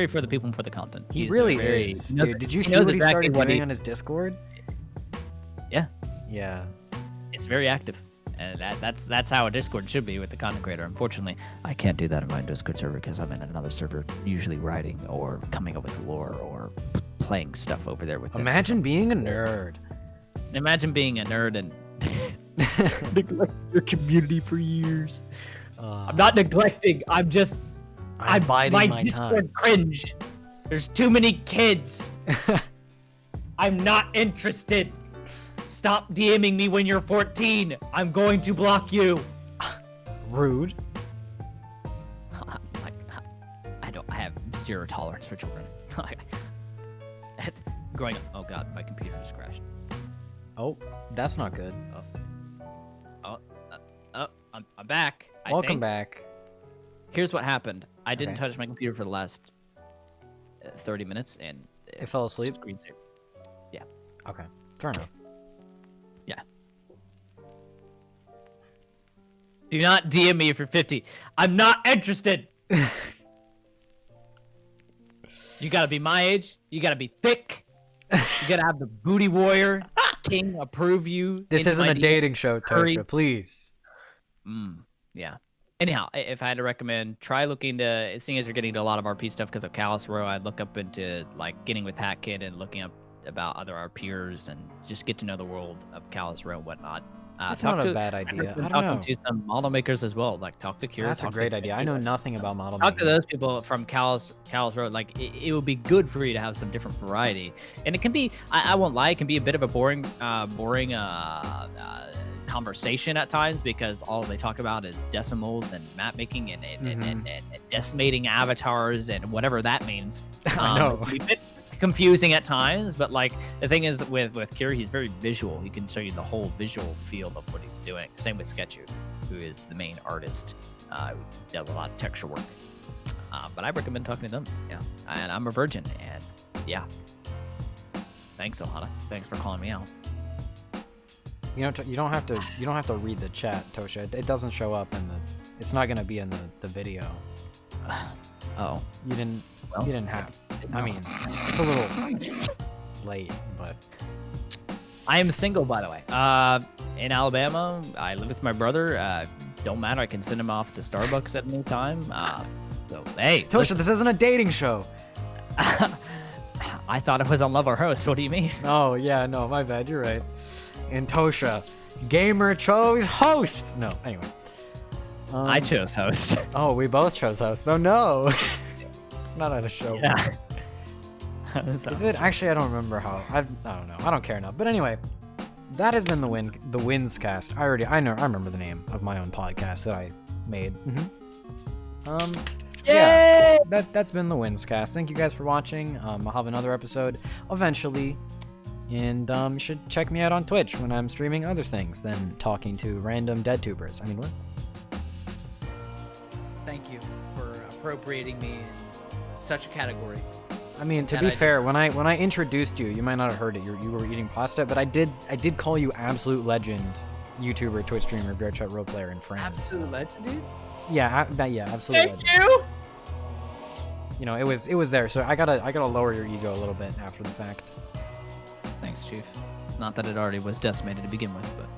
for the people and for the content. He He's really very, is. he knows- Dude, did you he see knows what he exactly started what doing on his Discord? Yeah. Yeah. It's very active, and that's how a Discord should be with the content creator. Unfortunately, I can't do that in my Discord server because I'm in another server, usually writing or coming up with lore or playing stuff over there with them. Imagine being a nerd. Imagine being a nerd and neglect your community for years. I'm not neglecting. I'm just. I'm biding my Discord time. cringe. There's too many kids. I'm not interested. Stop DMing me when you're 14. I'm going to block you. Rude. I have zero tolerance for children. Growing up. Oh God, my computer just crashed. Oh, that's not good. I'm back. Welcome back. Here's what happened. I didn't Okay. touch my computer for the last 30 minutes, and It fell asleep? Screensaver. Yeah. Okay, fair enough. Yeah. Do not DM me if you're 50. I'm not interested. You gotta be my age. You gotta be thick. You gotta have the booty warrior king approve you. This into isn't my a DM. dating show, Hurry. Tosha, please. Yeah. Anyhow, if I had to recommend, try looking to, seeing as you're getting to a lot of RP stuff because of Callus Row, I'd look up into like getting with Hat Kid and looking up about other RPers and just get to know the world of Callus Row and whatnot. That's not a bad idea. I don't Talking know. to some model makers as well, like talk to Kira. That's a talk to great idea. I know nothing about model Talk to making. those people from Callus Road. Like it would be good for you to have some different variety, and it can be. I won't lie, it can be a bit of a boring conversation at times because all they talk about is decimals and map making and decimating avatars and whatever that means. I know. It can be a bit confusing at times, but like the thing is with Kira, he's very visual. He can show you the whole visual field of what he's doing. Same with Sketchu, who is the main artist, who does a lot of texture work. But I recommend talking to them. Yeah, and I'm a virgin, and yeah. Thanks, Ohana. Thanks for calling me out. You know, you don't have to read the chat, Tosha. It doesn't show up in the. It's not gonna be in the video. Oh, You didn't. well, You didn't have. I mean, it's a little late, but I am single, by the way. In Alabama, I live with my brother. Don't matter. I can send him off to Starbucks at any time. So hey, Tosha, listen. this isn't a dating show. I thought it was on Love or Host. What do you mean? Oh yeah, no, my bad. You're right. And Tosha, gamer chose host. No, anyway. I chose host. Oh, we both chose host. Oh no, it's not how the show Yeah. works. Is it? Actually, I don't remember how. I don't know. I don't care enough. But anyway, that has been the WinzCast. I remember the name of my own podcast that I made. Yeah, that's been the WinzCast. Thank you guys for watching. I'll have another episode eventually. And you should check me out on Twitch when I'm streaming other things than talking to random dead tubers. I mean, what? Thank you for appropriating me in such a category. I mean, to And be I fair, when I introduced you, you might not have heard it. You were eating pasta, but I did call you absolute legend, YouTuber, Twitch streamer, VRChat role player, and friend. Absolute legend, dude. Yeah, yeah, absolute Thank legend. you. You know, it was there, so I gotta lower your ego a little bit after the fact. Thanks, Chief. Not that it already was decimated to begin with, but.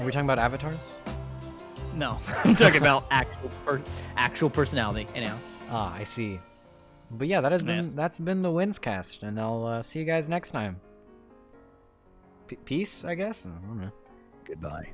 Are we talking about avatars? No, I'm talking about actual personality. Anyhow. Ah, I see. But yeah, that's been the WinzCast, and I'll see you guys next time. Peace, I guess. I don't know. Goodbye.